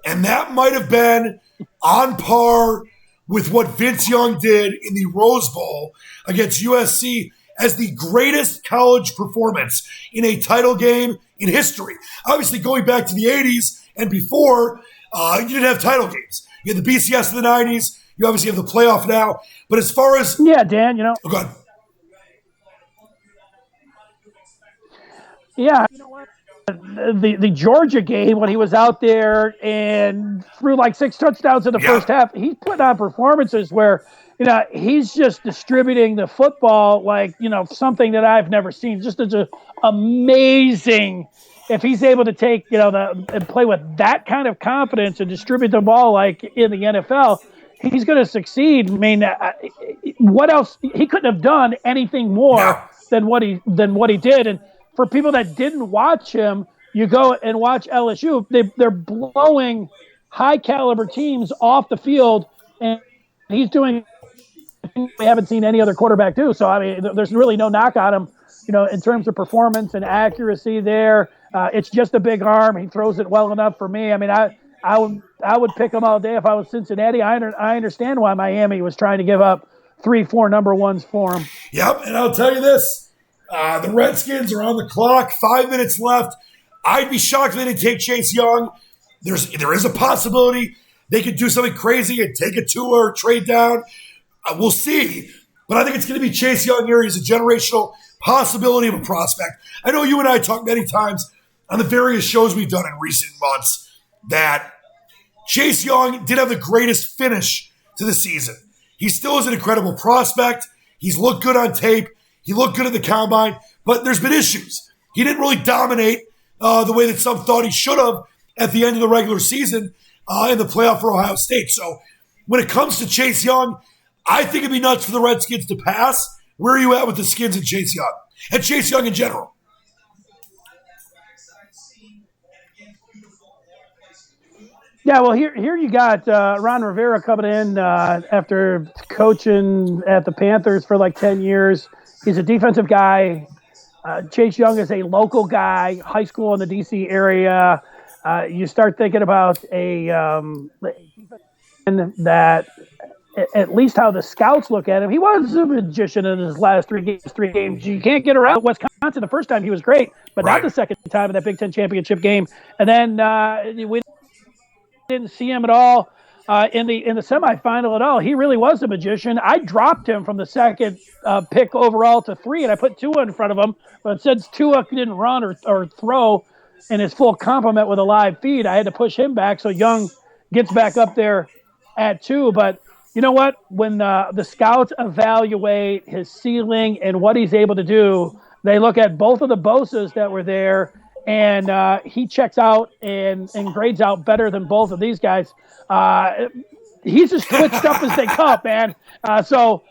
and that might have been on par with what Vince Young did in the Rose Bowl against USC as the greatest college performance in a title game in history. Obviously, going back to the 80s and before, you didn't have title games. You had the BCS in the 90s. You obviously have the playoff now. But as far as... Yeah, Dan, Oh, go ahead. Yeah, you know what? The Georgia game when he was out there and threw like 6 touchdowns in the first half, he's putting on performances where, he's just distributing the football like, something that I've never seen. Just amazing. If he's able to take, and play with that kind of confidence and distribute the ball like in the NFL, he's going to succeed. I mean, what else? He couldn't have done anything more than what he did. And for people that didn't watch him, you go and watch LSU. They're blowing high caliber teams off the field, and he's doing. We haven't seen any other quarterback do. So I mean, there's really no knock on him, in terms of performance and accuracy. There, it's just a big arm. He throws it well enough for me. I mean, I would pick him all day if I was Cincinnati. I understand why Miami was trying to give up 3-4 number ones for him. Yep, and I'll tell you this. The Redskins are on the clock, 5 minutes left. I'd be shocked if they didn't take Chase Young. There is a possibility they could do something crazy and take a Tua or trade down. We'll see. But I think it's going to be Chase Young here. He's a generational possibility of a prospect. I know you and I talked many times on the various shows we've done in recent months that Chase Young did have the greatest finish to the season. He still is an incredible prospect. He's looked good on tape. He looked good at the combine, but there's been issues. He didn't really dominate the way that some thought he should have at the end of the regular season in the playoff for Ohio State. So when it comes to Chase Young, I think it'd be nuts for the Redskins to pass. Where are you at with the Skins and Chase Young? And Chase Young in general? Yeah, well, here you got Ron Rivera coming in after coaching at the Panthers for like 10 years. He's a defensive guy. Chase Young is a local guy, high school in the D.C. area. You start thinking about a that at least how the scouts look at him. He was a magician in his last three games. You can't get around Wisconsin. The first time he was great, but not the second time in that Big Ten championship game. And then we didn't see him at all in the semifinal at all. He really was a magician. I dropped him from the second pick overall to 3, and I put Tua in front of him. But since Tua didn't run or throw in his full complement with a live feed, I had to push him back. So Young gets back up there at 2. But you know what? When the scouts evaluate his ceiling and what he's able to do, they look at both of the Bosas that were there, and he checks out and grades out better than both of these guys. He's as twitched up as they come, man. So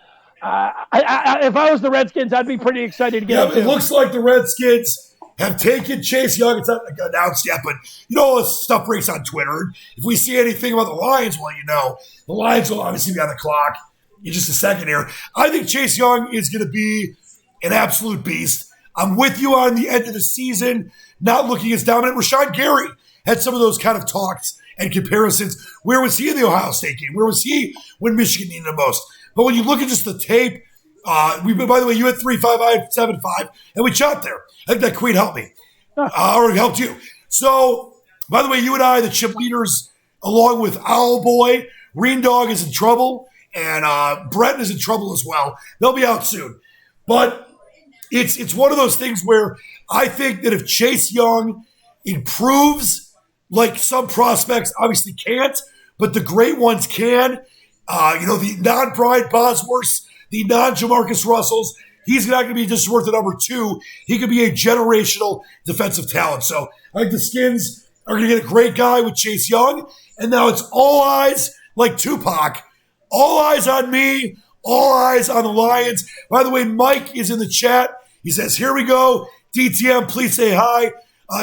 if I was the Redskins, I'd be pretty excited to get him. It looks like the Redskins have taken Chase Young. It's not announced yet, but all this stuff breaks on Twitter. If we see anything about the Lions, well, the Lions will obviously be on the clock in just a second here. I think Chase Young is going to be an absolute beast. I'm with you on the end of the season, not looking as dominant. Rashawn Gary had some of those kind of talks and comparisons. Where was he in the Ohio State game? Where was he when Michigan needed him most? But when you look at just the tape, by the way, you had 3-5, I had 7-5, and we chopped there. I think that Queen helped me, or helped you. So, by the way, you and I, the chip leaders, along with Owl Boy, Green Dog is in trouble, and Brett is in trouble as well. They'll be out soon. But it's one of those things where I think that if Chase Young improves, like some prospects obviously can't, but the great ones can, The non-Brian Bosworths, the non-Jamarcus Russells. He's not going to be just worth the number 2. He could be a generational defensive talent. So I think the Skins are going to get a great guy with Chase Young. And now it's all eyes, like Tupac. All eyes on me. All eyes on the Lions. By the way, Mike is in the chat. He says, here we go. DTM, please say hi.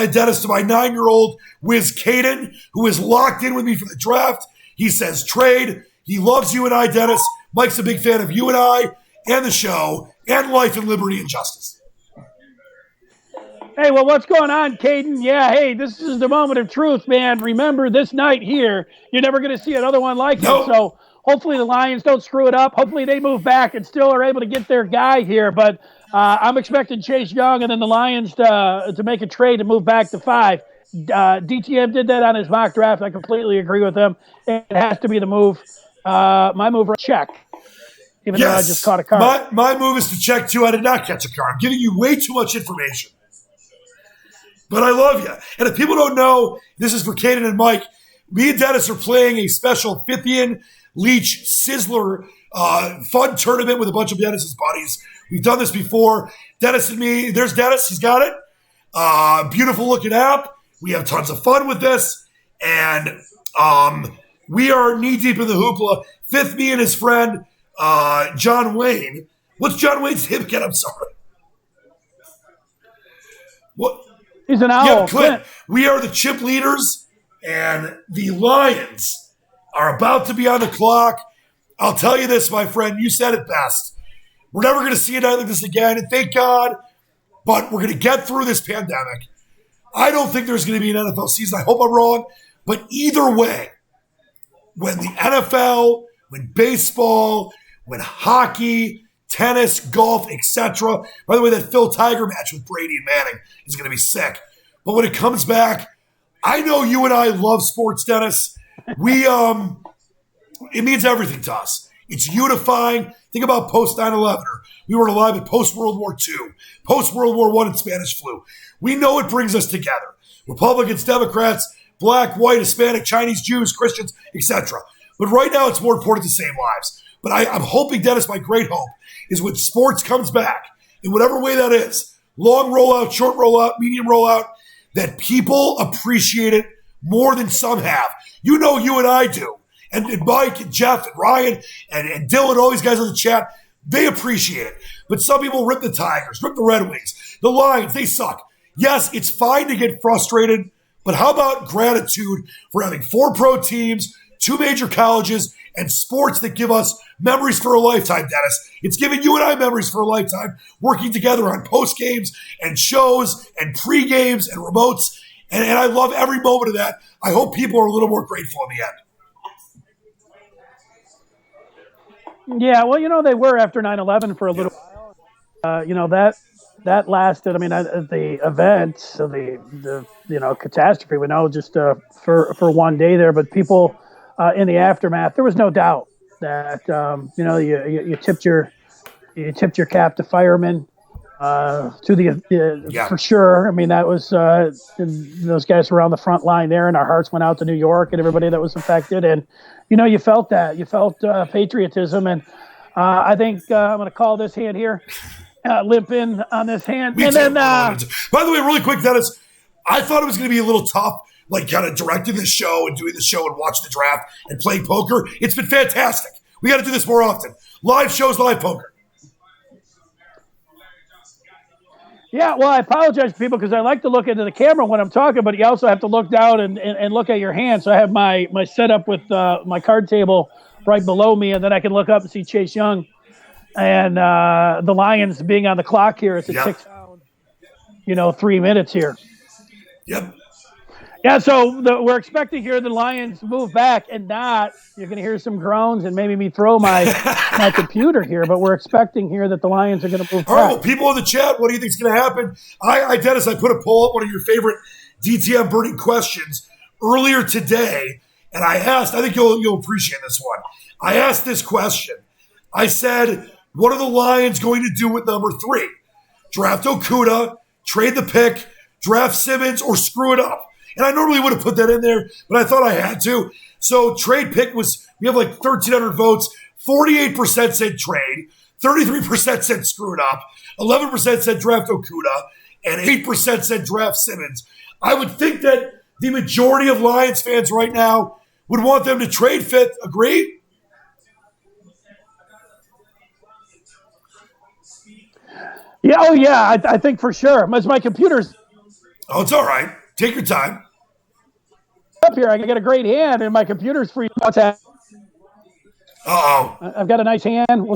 Dennis, to my 9-year-old Wiz Caden, who is locked in with me for the draft. He says trade. He loves you and I, Dennis. Mike's a big fan of you and I and the show and life and liberty and justice. Hey, well, what's going on, Caden? Yeah, hey, this is the moment of truth, man. Remember, this night here, you're never going to see another one like it. So hopefully the Lions don't screw it up. Hopefully they move back and still are able to get their guy here. But I'm expecting Chase Young and then the Lions to make a trade to move back to 5. DTM did that on his mock draft. I completely agree with him. It has to be the move. My move, check. Even though I just caught a card. My move is to check, too. I did not catch a card. I'm giving you way too much information. But I love you. And if people don't know, this is for Caden and Mike. Me and Dennis are playing a special Fithian Leach Sizzler fun tournament with a bunch of Dennis's buddies. We've done this before. Dennis and me. There's Dennis. He's got it. Beautiful looking app. We have tons of fun with this. And we are knee-deep in the hoopla. Fifth, me and his friend, John Wayne. What's John Wayne's name again? I'm sorry. What? He's an owl. Yeah, Clint. We are the chip leaders, and the Lions are about to be on the clock. I'll tell you this, my friend. You said it best. We're never going to see a night like this again, and thank God. But we're going to get through this pandemic. I don't think there's going to be an NFL season. I hope I'm wrong. But either way, when the NFL, when baseball, when hockey, tennis, golf, etc. By the way, that Phil Tiger match with Brady and Manning is going to be sick. But when it comes back, I know you and I love sports, Dennis. It means everything to us. It's unifying. Think about post 9/11. We were alive at post World War II, post World War I and Spanish flu. We know it brings us together. Republicans, Democrats, black, white, Hispanic, Chinese, Jews, Christians, etc. But right now, it's more important to save lives. But I'm hoping, Dennis, my great hope is when sports comes back, in whatever way that is, long rollout, short rollout, medium rollout, that people appreciate it more than some have. You know you and I do. And Mike and Jeff and Ryan and Dylan, all these guys in the chat, they appreciate it. But some people rip the Tigers, rip the Red Wings, the Lions, they suck. Yes, it's fine to get frustrated, but how about gratitude for having 4 pro teams, 2 major colleges, and sports that give us memories for a lifetime, Dennis. It's giving you and I memories for a lifetime, working together on post games and shows and pre-games and remotes. And I love every moment of that. I hope people are a little more grateful in the end. Yeah, well, they were after 9/11 for a little while. That lasted. I mean, the event, so the catastrophe, we know just for one day there, but people in the aftermath, there was no doubt that you tipped your cap to firemen for sure. I mean, that was those guys were on the front line there, and our hearts went out to New York and everybody that was affected, and you felt that. You felt patriotism, and I think I'm going to call this hand here. Limp in on this hand. By the way, really quick, Dennis, I thought it was going to be a little tough, like kind of directing the show and doing the show and watching the draft and playing poker. It's been fantastic. We got to do this more often. Live shows, live poker. Yeah, well, I apologize to people because I like to look into the camera when I'm talking, but you also have to look down and look at your hand. So I have my setup with my card table right below me, and then I can look up and see Chase Young. And the Lions being on the clock here, it's a 6 round, 3 minutes here. Yep. Yeah, so we're expecting here the Lions move back, and not you're going to hear some groans and maybe me throw my computer here, but we're expecting here that the Lions are going to move back. All right, well, people in the chat, what do you think is going to happen? Dennis, I put a poll up, one of your favorite DTM burning questions earlier today, and I asked, I think you'll appreciate this one. I asked this question. I said, what are the Lions going to do with number 3? Draft Okudah, trade the pick, draft Simmons, or screw it up? And I normally would have put that in there, but I thought I had to. So trade pick was, we have like 1,300 votes. 48% said trade. 33% said screwed up. 11% said draft Okuda. And 8% said draft Simmons. I would think that the majority of Lions fans right now would want them to trade Fifth. Agree? Yeah, oh yeah, I think for sure. My computer's Oh, it's all right. Take your time. up here. I got a great hand, and my computer's free. Uh-oh. I've got a nice hand. We'll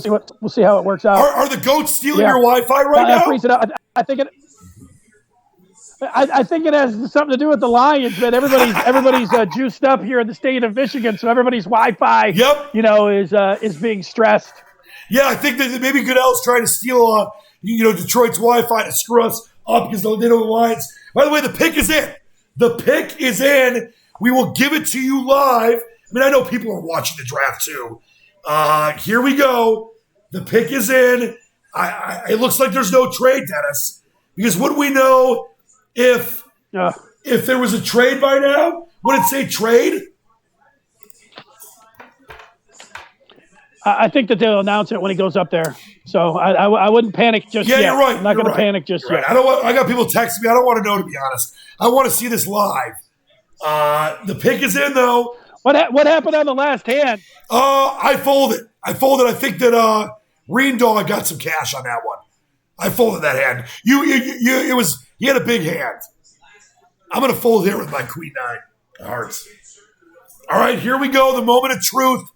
see how it works out. Are the goats stealing your Wi-Fi right now? Freeze it up. I think it has something to do with the Lions, man. Everybody's juiced up here in the state of Michigan, so everybody's Wi-Fi, is being stressed. Yeah, I think that maybe Goodell's trying to steal, Detroit's Wi-Fi to screw us up because they know the Lions. By the way, the pick is in. The pick is in. We will give it to you live. I mean, I know people are watching the draft too. Here we go. The pick is in. It looks like there's no trade, Dennis, because wouldn't we know if there was a trade by now? Would it say trade? I think that they'll announce it when he goes up there. So I wouldn't panic just yet. Yeah, you're right. I'm not going to panic just yet. I got people texting me. I don't want to know, to be honest. I want to see this live. The pick is in, though. What happened on the last hand? I folded. I think that Reen Dog got some cash on that one. I folded that hand. He had a big hand. I'm going to fold here with my Queen 9 hearts. All right, here we go. The moment of truth.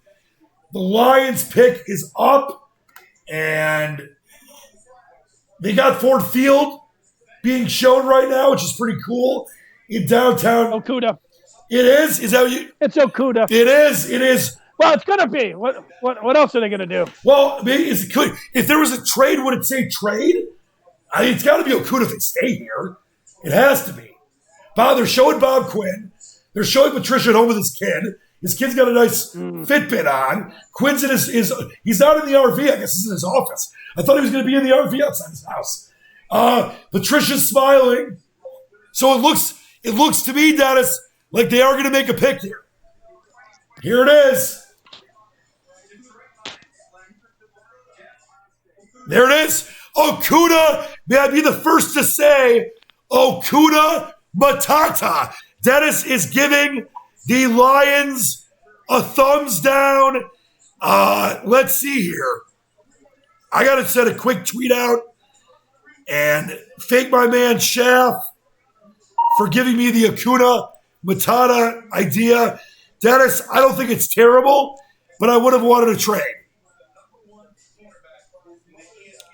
The Lions pick is up, and they got Ford Field being shown right now, which is pretty cool in downtown. Okuda. It is? Is that what you? It's Okuda. It is. Well, it's going to be. What else are they going to do? Well, maybe if there was a trade, would it say trade? I mean, it's got to be Okuda if they stay here. It has to be. They're showing Bob Quinn. They're showing Patricia at home with his kid. His kid's got a nice Fitbit on. Quinn's in he's not in the RV. I guess he's in his office. I thought he was going to be in the RV outside his house. Patricia's smiling. So it looks to me, Dennis, like they are going to make a pick here. Here it is. There it is. Okuda, may I be the first to say, Okuda Matata. Dennis is giving the Lions a thumbs down. Let's see here. I got to send a quick tweet out and thank my man Schaff for giving me the Okuda Matata idea. Dennis, I don't think it's terrible, but I would have wanted a trade.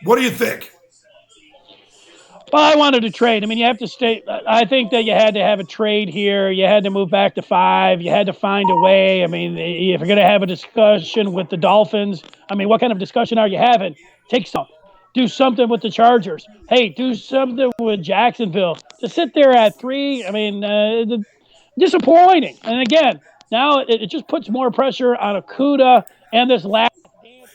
What do you think? Well, I wanted to trade. I mean, you have to stay. I think that you had to have a trade here. You had to move back to 5. You had to find a way. I mean, if you're going to have a discussion with the Dolphins, I mean, what kind of discussion are you having? Take some. Do something with the Chargers. Hey, do something with Jacksonville. To sit there at 3, I mean, disappointing. And again, now it just puts more pressure on Okuda and this last dance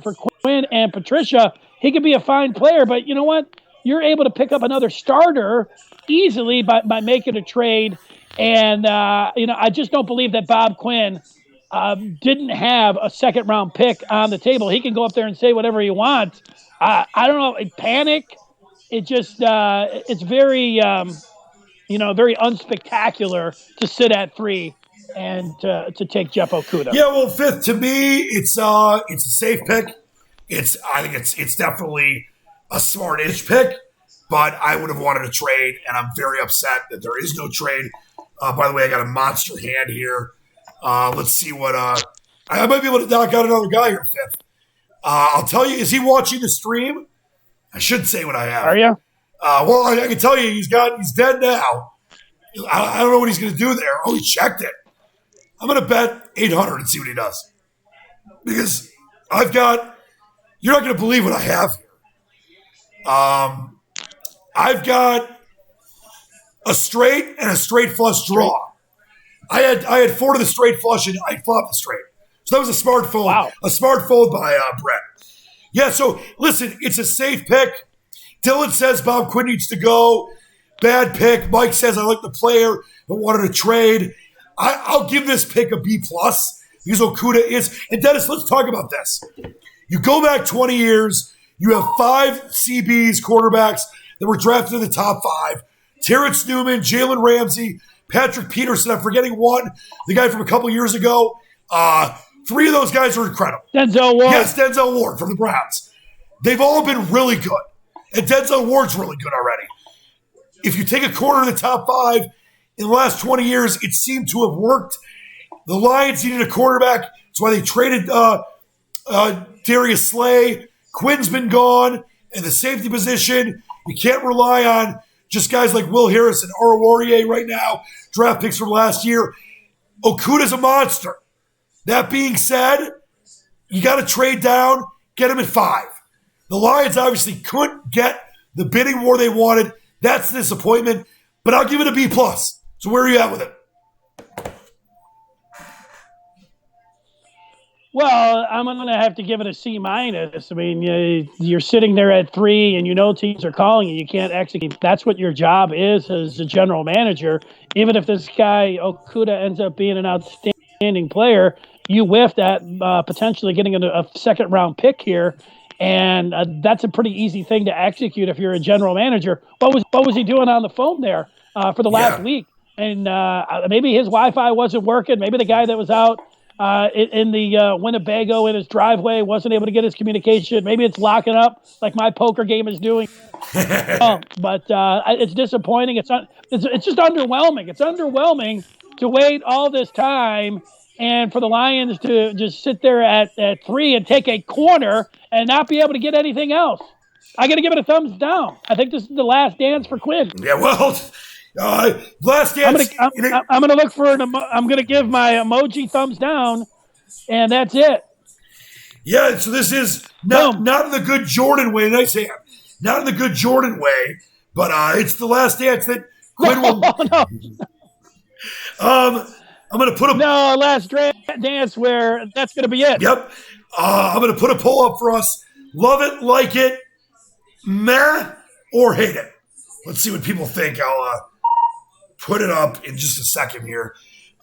for Quinn and Patricia. He could be a fine player, but you know what? You're able to pick up another starter easily by making a trade. And, I just don't believe that Bob Quinn didn't have a second-round pick on the table. He can go up there and say whatever he wants. I don't know. Panic. It just it's very, very unspectacular to sit at 3 and to take Jeff Okuda. Yeah, well, Fifth, to me, it's a safe pick. I think it's definitely a smart-ish pick, but I would have wanted a trade, and I'm very upset that there is no trade. By the way, I got a monster hand here. Let's see what I might be able to knock out another guy here, Fifth. I'll tell you, is he watching the stream? I should say what I have. Are you? Well, I can tell you he's dead now. I don't know what he's going to do there. Oh, he checked it. I'm going to bet 800 and see what he does. Because you're not going to believe what I have here. I've got a straight and a straight flush draw. I had 4 to the straight flush and I flopped the straight. So that was a smart fold. Wow. A smart fold by Brett. Yeah, so listen, it's a safe pick. Dylan says Bob Quinn needs to go. bad pick. Mike says, I like the player, but wanted to trade. I'll give this pick a B+ because Okudah is. And Dennis, let's talk about this. You go back 20 years, you have 5 CBs, quarterbacks, that were drafted in the top 5. Terrence Newman, Jalen Ramsey, Patrick Peterson. I'm forgetting one, the guy from a couple years ago. 3 of those guys are incredible. Denzel Ward. Yes, Denzel Ward from the Browns. They've all been really good. And Denzel Ward's really good already. If you take a corner in the top 5, in the last 20 years, it seemed to have worked. The Lions needed a quarterback. That's why they traded Darius Slay. Quinn's been gone. And the safety position, you can't rely on just guys like Will Harris and Oruwariye right now, draft picks from last year. Okudah's a monster. That being said, you got to trade down, get him at 5. The Lions obviously couldn't get the bidding war they wanted. That's the disappointment, but I'll give it a B+. So where are you at with it? Well, I'm going to have to give it a C-. I mean, you're sitting there at 3 and you know teams are calling you. You can't execute. That's what your job is as a general manager. Even if this guy, Okudah, ends up being an outstanding player, you whiffed at potentially getting a second-round pick here. And that's a pretty easy thing to execute if you're a general manager. What was he doing on the phone there for the last week? And maybe his Wi-Fi wasn't working. Maybe the guy that was out in the Winnebago in his driveway wasn't able to get his communication. Maybe it's locking up like my poker game is doing. But it's disappointing. It's just underwhelming. It's underwhelming to wait all this time and for the Lions to just sit there at 3 and take a corner and not be able to get anything else. I got to give it a thumbs down. I think this is the last dance for Quinn. Yeah, well, last dance. I'm gonna look for I'm gonna give my emoji thumbs down, and that's it. Yeah, so this is not in the good Jordan way. Nice hand. Not in the good Jordan way, but it's the last dance that Quinn will. No. I'm going to put a last dance where that's going to be it. Yep. I'm going to put a poll up for us. Love it, like it, meh, or hate it. Let's see what people think. I'll put it up in just a second here.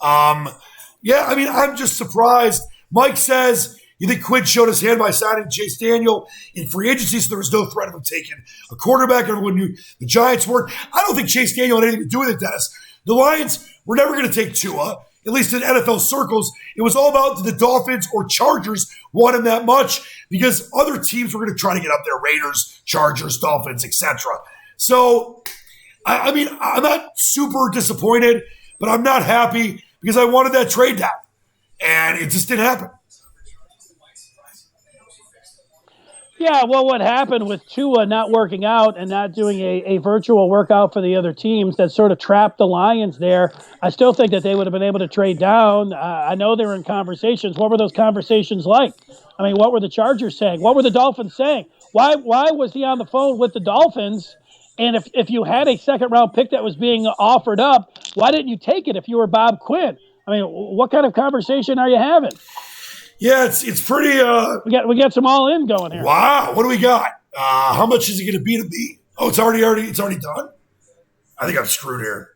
Yeah, I mean, I'm just surprised. Mike says, you think Quinn showed his hand by signing Chase Daniel in free agency, so there was no threat of him taking a quarterback. Everyone knew the Giants weren't. I don't think Chase Daniel had anything to do with it, Dennis. The Lions were never going to take Tua. At least in NFL circles, it was all about the Dolphins or Chargers want him that much because other teams were going to try to get up there, Raiders, Chargers, Dolphins, etc. So, I mean, I'm not super disappointed, but I'm not happy because I wanted that trade down, and it just didn't happen. Yeah, well, what happened with Tua not working out and not doing a virtual workout for the other teams that sort of trapped the Lions there, I still think that they would have been able to trade down. I know they were in conversations. What were those conversations like? I mean, what were the Chargers saying? What were the Dolphins saying? Why was he on the phone with the Dolphins? And if you had a second-round pick that was being offered up, why didn't you take it if you were Bob Quinn? I mean, what kind of conversation are you having? Yeah, it's pretty. We got some all in going here. Wow, what do we got? How much is it going to be to me? Oh, it's already done. I think I'm screwed here.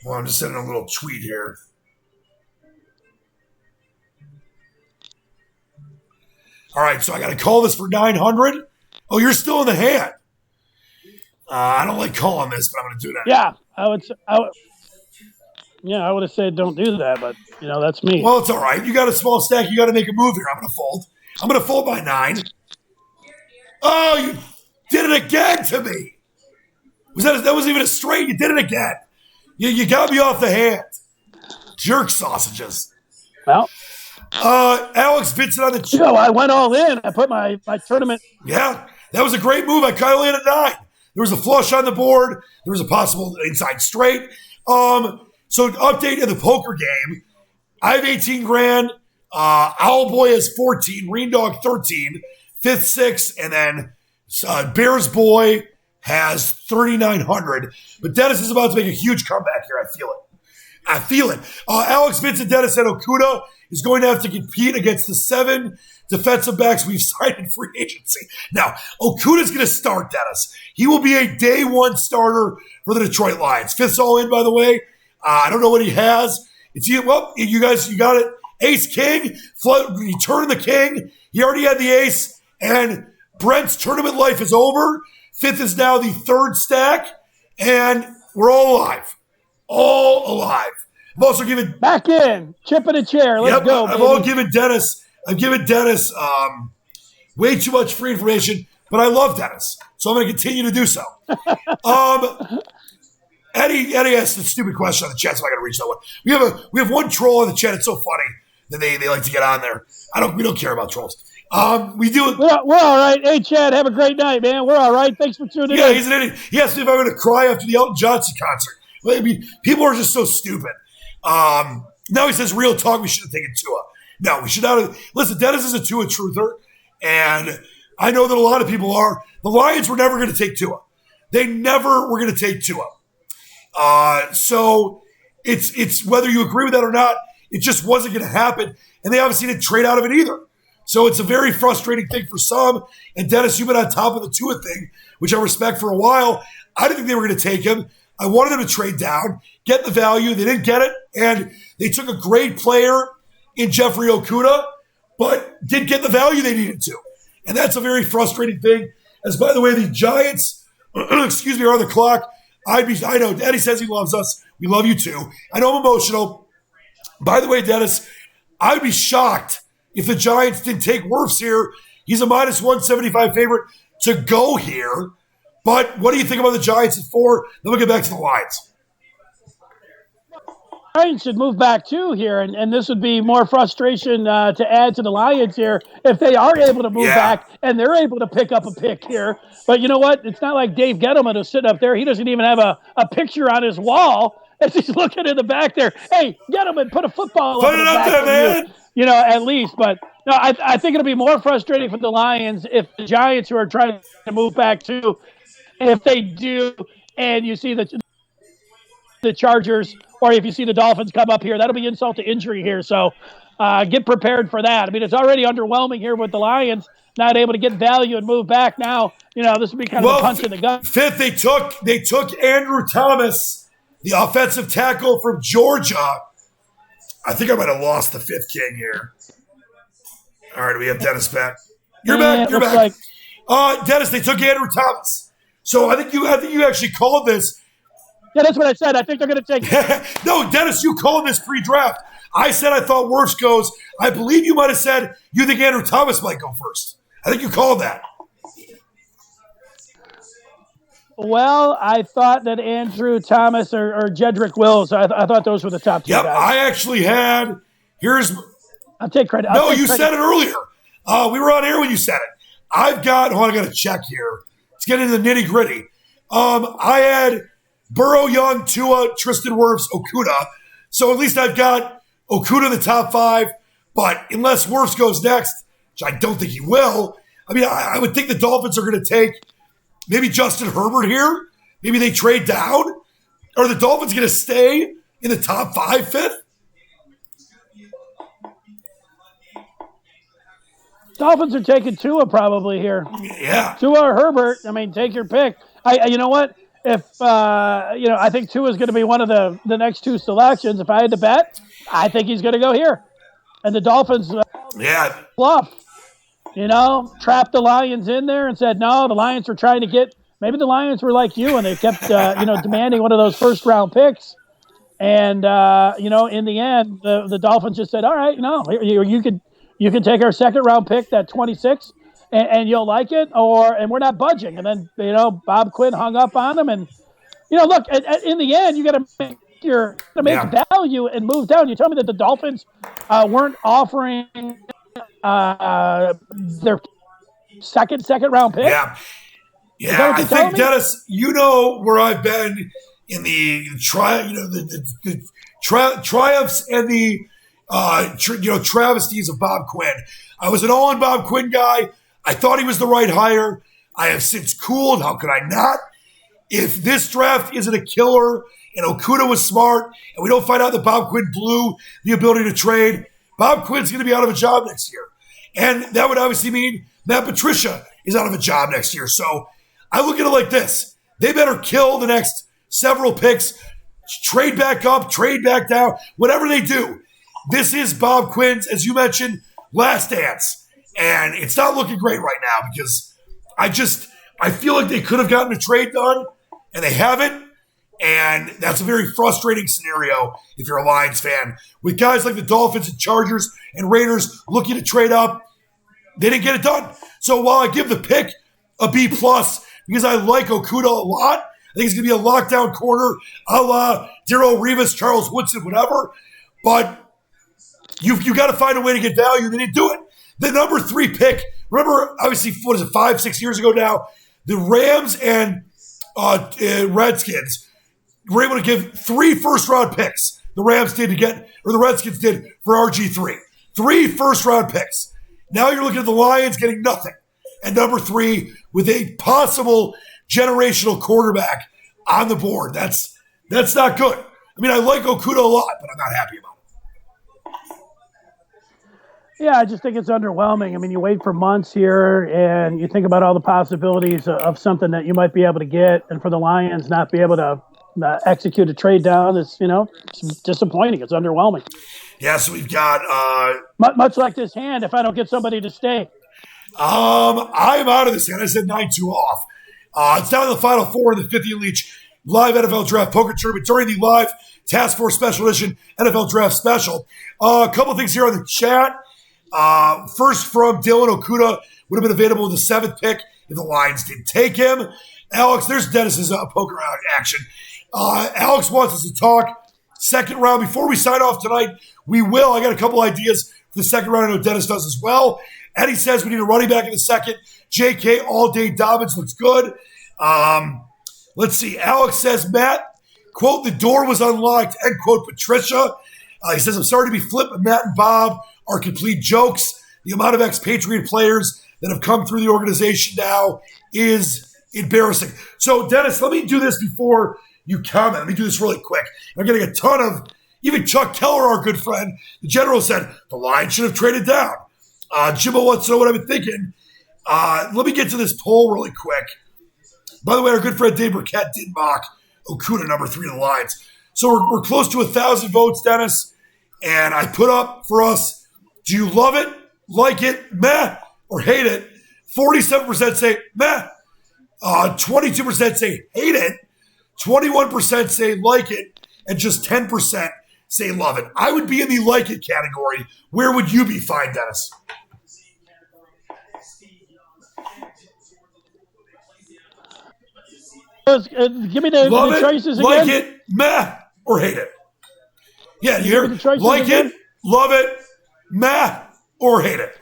Well, I'm just sending a little tweet here. All right, so I got to call this for 900. Oh, you're still in the hand. I don't like calling this, but I'm going to do that. Yeah, I would have said don't do that, but, that's me. Well, it's all right. You got a small stack. You got to make a move here. I'm going to fold. I'm going to fold by 9. Oh, you did it again to me. That wasn't even a straight. You did it again. You got me off the hand. Jerk sausages. Well. Alex Vincent on the I went all in. I put my tournament. Yeah, that was a great move. I kind of landed 9. There was a flush on the board. There was a possible inside straight. So update in the poker game. I have 18 grand. Owlboy has 14. Green Dog 13. Fifth 6. And then Bears Boy has 3,900. But Dennis is about to make a huge comeback here. I feel it. I feel it. Alex Vincent Dennis said Okuda is going to have to compete against the 7 defensive backs we've signed in free agency. Now, Okuda's going to start, Dennis. He will be a day one starter for the Detroit Lions. Fifth's all in, by the way. I don't know what he has. You guys, you got it. Ace King, Return of the King. He already had the ace, and Brent's tournament life is over. Fifth is now the 3rd stack, and we're all alive. All alive. I've also given back in, chip in a chair. Let's go. I've given Dennis way too much free information, but I love Dennis, so I'm going to continue to do so. Eddie asked a stupid question on the chat, so I got to reach that one. We have one troll in the chat. It's so funny that they like to get on there. We don't care about trolls. We do it. We're all right. Hey, Chad, have a great night, man. We're all right. Thanks for tuning in. Yeah, he's an idiot. He asked me if I'm going to cry after the Elton Johnson concert. I mean, people are just so stupid. Now he says, real talk, we should have taken Tua. No, we should not have. Listen, Dennis is a Tua truther, and I know that a lot of people are. The Lions were never going to take Tua. They never were going to take Tua. So it's whether you agree with that or not, it just wasn't going to happen. And they obviously didn't trade out of it either. So it's a very frustrating thing for some. And Dennis, you've been on top of the Tua thing, which I respect for a while. I didn't think they were going to take him. I wanted them to trade down, get the value. They didn't get it. And they took a great player in Jeffrey Okuda, but didn't get the value they needed to. And that's a very frustrating thing. As by the way, the Giants, are on the clock. I know Eddie says he loves us. We love you too. I know I'm emotional. By the way, Dennis, I'd be shocked if the Giants didn't take Wirfs here. He's a minus 175 favorite to go here. But what do you think about the Giants at 4? Then we'll get back to the Lions. Lions should move back too here, and this would be more frustration to add to the Lions here if they are able to move back and they're able to pick up a pick here. But you know what? It's not like Dave Gettleman is sitting up there. He doesn't even have a picture on his wall as he's looking in the back there. Hey, Gettleman, put a football put it up there, man. You know, at least. But no, I think it'll be more frustrating for the Lions if the Giants, who are trying to move back too, if they do, and you see the Chargers, or if you see the Dolphins come up here, that'll be insult to injury here. So get prepared for that. I mean, it's already underwhelming here with the Lions not able to get value and move back. Now, this would be kind of a punch in the gut. Fifth, they took Andrew Thomas, the offensive tackle from Georgia. I think I might have lost the fifth king here. All right, we have Dennis back. You're back. Dennis, they took Andrew Thomas. So I think you actually called this. Yeah, that's what I said. I think they're going to take it. No, Dennis, you called this pre-draft. I said I thought Wirfs goes. I believe you might have said you think Andrew Thomas might go first. I think you called that. Well, I thought that Andrew Thomas or Jedrick Wills, I thought those were the top two guys. I actually had – I'll take credit. You said it earlier. We were on air when you said it. I got to check here. Let's get into the nitty-gritty. I had Burrow, Young, Tua, Tristan Wirfs, Okuda. So at least I've got Okuda in the top 5. But unless Wirfs goes next, which I don't think he will, I would think the Dolphins are going to take maybe Justin Herbert here. Maybe they trade down. Are the Dolphins going to stay in the top 5, fifth? Dolphins are taking Tua probably here. Yeah. Tua or Herbert. Take your pick. You know what? If, I think Tua is going to be one of the next two selections. If I had to bet, I think he's going to go here. And the Dolphins bluff. Trapped the Lions in there and said, no, the Lions were trying to get – maybe the Lions were like you and they kept, demanding one of those first-round picks. And, in the end, the Dolphins just said, all right, you can take our second-round pick, that 26, and you'll like it, and we're not budging. And then, Bob Quinn hung up on them. And, look, in the end, you got to make value and move down. You tell me that the Dolphins weren't offering their second round pick? Yeah. I think, Dennis, where I've been in the triumphs and the travesties of Bob Quinn. I was an all-in Bob Quinn guy. I thought he was the right hire. I have since cooled. How could I not? If this draft isn't a killer and Okuda was smart, and we don't find out that Bob Quinn blew the ability to trade, Bob Quinn's going to be out of a job next year. And that would obviously mean Matt Patricia is out of a job next year. So I look at it like this. They better kill the next several picks, trade back up, trade back down, whatever they do. This is Bob Quinn's, as you mentioned, last dance. And it's not looking great right now because I feel like they could have gotten a trade done, and they haven't. And that's a very frustrating scenario if you're a Lions fan. With guys like the Dolphins and Chargers and Raiders looking to trade up, they didn't get it done. So while I give the pick a B+, because I like Okuda a lot, I think he's going to be a lockdown corner, a la Darrelle Revis, Charles Woodson, whatever. But you got to find a way to get value. They didn't do it. The number 3 pick, remember, obviously, 5-6 years ago now, the Rams and Redskins were able to give 3 first-round picks. The Redskins did for RG3. 3 first-round picks. Now you're looking at the Lions getting nothing. And number 3 with a possible generational quarterback on the board. That's not good. I mean, I like Okuda a lot, but I'm not happy about it. Yeah, I just think it's underwhelming. I mean, you wait for months here, and you think about all the possibilities of something that you might be able to get, and for the Lions not be able to execute a trade down is, it's disappointing. It's underwhelming. Yeah, so we've got much like this hand. If I don't get somebody to stay, I'm out of this hand. I said 9-2 off. It's down to the final 4 in the Fithian Leach live NFL Draft Poker Tournament during the live Task Force Special Edition NFL Draft Special. A couple things here on the chat. First from Dylan, Okuda would have been available with the 7th pick if the Lions didn't take him. Alex, there's Dennis's poker action. Alex wants us to talk second round. Before we sign off tonight, we will. I got a couple ideas for the second round. I know Dennis does as well. Eddie says we need a running back in the second. JK all day Dobbins looks good. Let's see. Alex says, Matt, quote, the door was unlocked, end quote, Patricia. He says, I'm sorry to be flipped, but Matt and Bob are complete jokes. The amount of expatriate players that have come through the organization now is embarrassing. So, Dennis, let me do this before you comment. Let me do this really quick. I'm getting a ton of, even Chuck Keller, our good friend, the general said, the Lions should have traded down. Jimbo wants to know what I've been thinking. Let me get to this poll really quick. By the way, our good friend Dave Burkett did mock Okuda number 3 to the Lions. So we're close to 1,000 votes, Dennis. And I put up for us, do you love it, like it, meh, or hate it? 47% say meh. 22% say hate it. 21% say like it. And just 10% say love it. I would be in the like it category. Where would you be, fine, Dennis? Give me the choices again. Like it, meh, or hate it. Yeah, you hear? Like again? It, love it, meh, or hate it.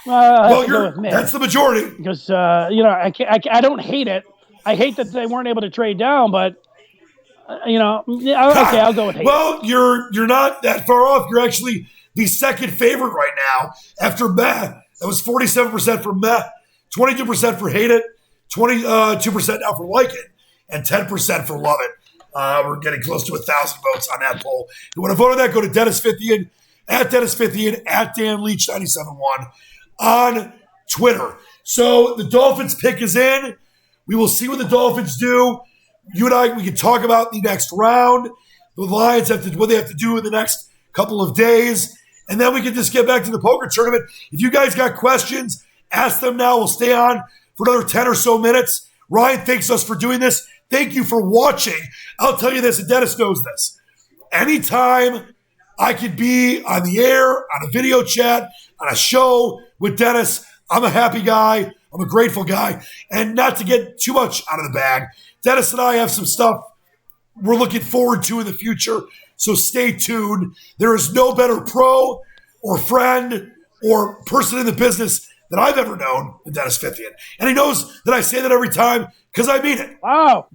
That's the majority. Because, I don't hate it. I hate that they weren't able to trade down, but, okay, I'll go with hate. Well, you're not that far off. You're actually the second favorite right now after meh. That was 47% for meh, 22% for hate it, 22% now for like it, and 10% for love it. We're getting close to 1,000 votes on that poll. If you want to vote on that, go to Dennis Fithian, at Dennis Fithian, at Dan Leach 97.1 on Twitter. So the Dolphins pick is in. We will see what the Dolphins do. You and I, we can talk about the next round. The Lions what they have to do in the next couple of days. And then we can just get back to the poker tournament. If you guys got questions, ask them now. We'll stay on for another 10 or so minutes. Ryan thanks us for doing this. Thank you for watching. I'll tell you this, and Dennis knows this. Anytime I could be on the air, on a video chat, on a show with Dennis, I'm a happy guy. I'm a grateful guy. And not to get too much out of the bag, Dennis and I have some stuff we're looking forward to in the future. So stay tuned. There is no better pro or friend or person in the business that I've ever known than Dennis Fithian. And he knows that I say that every time because I mean it. Wow.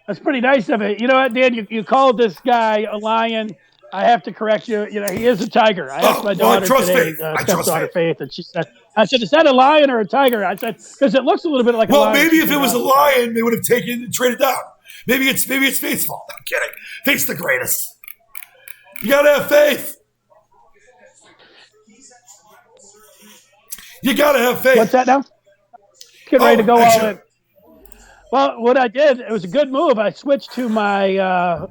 That's pretty nice of it. You know what, Dan? You called this guy a lion I have to correct you. You know, he is a tiger. I asked my daughter today, stepdaughter Faith, and she said, I said, is that a lion or a tiger? I said, because it looks a little bit like a lion. Well, maybe if it was a lion, they would have taken and traded down. Maybe it's Faith's fault. I'm kidding. Faith's the greatest. You gotta have faith. You gotta have faith. What's that now? Get ready to go all in. Well, what I did, it was a good move. I switched to my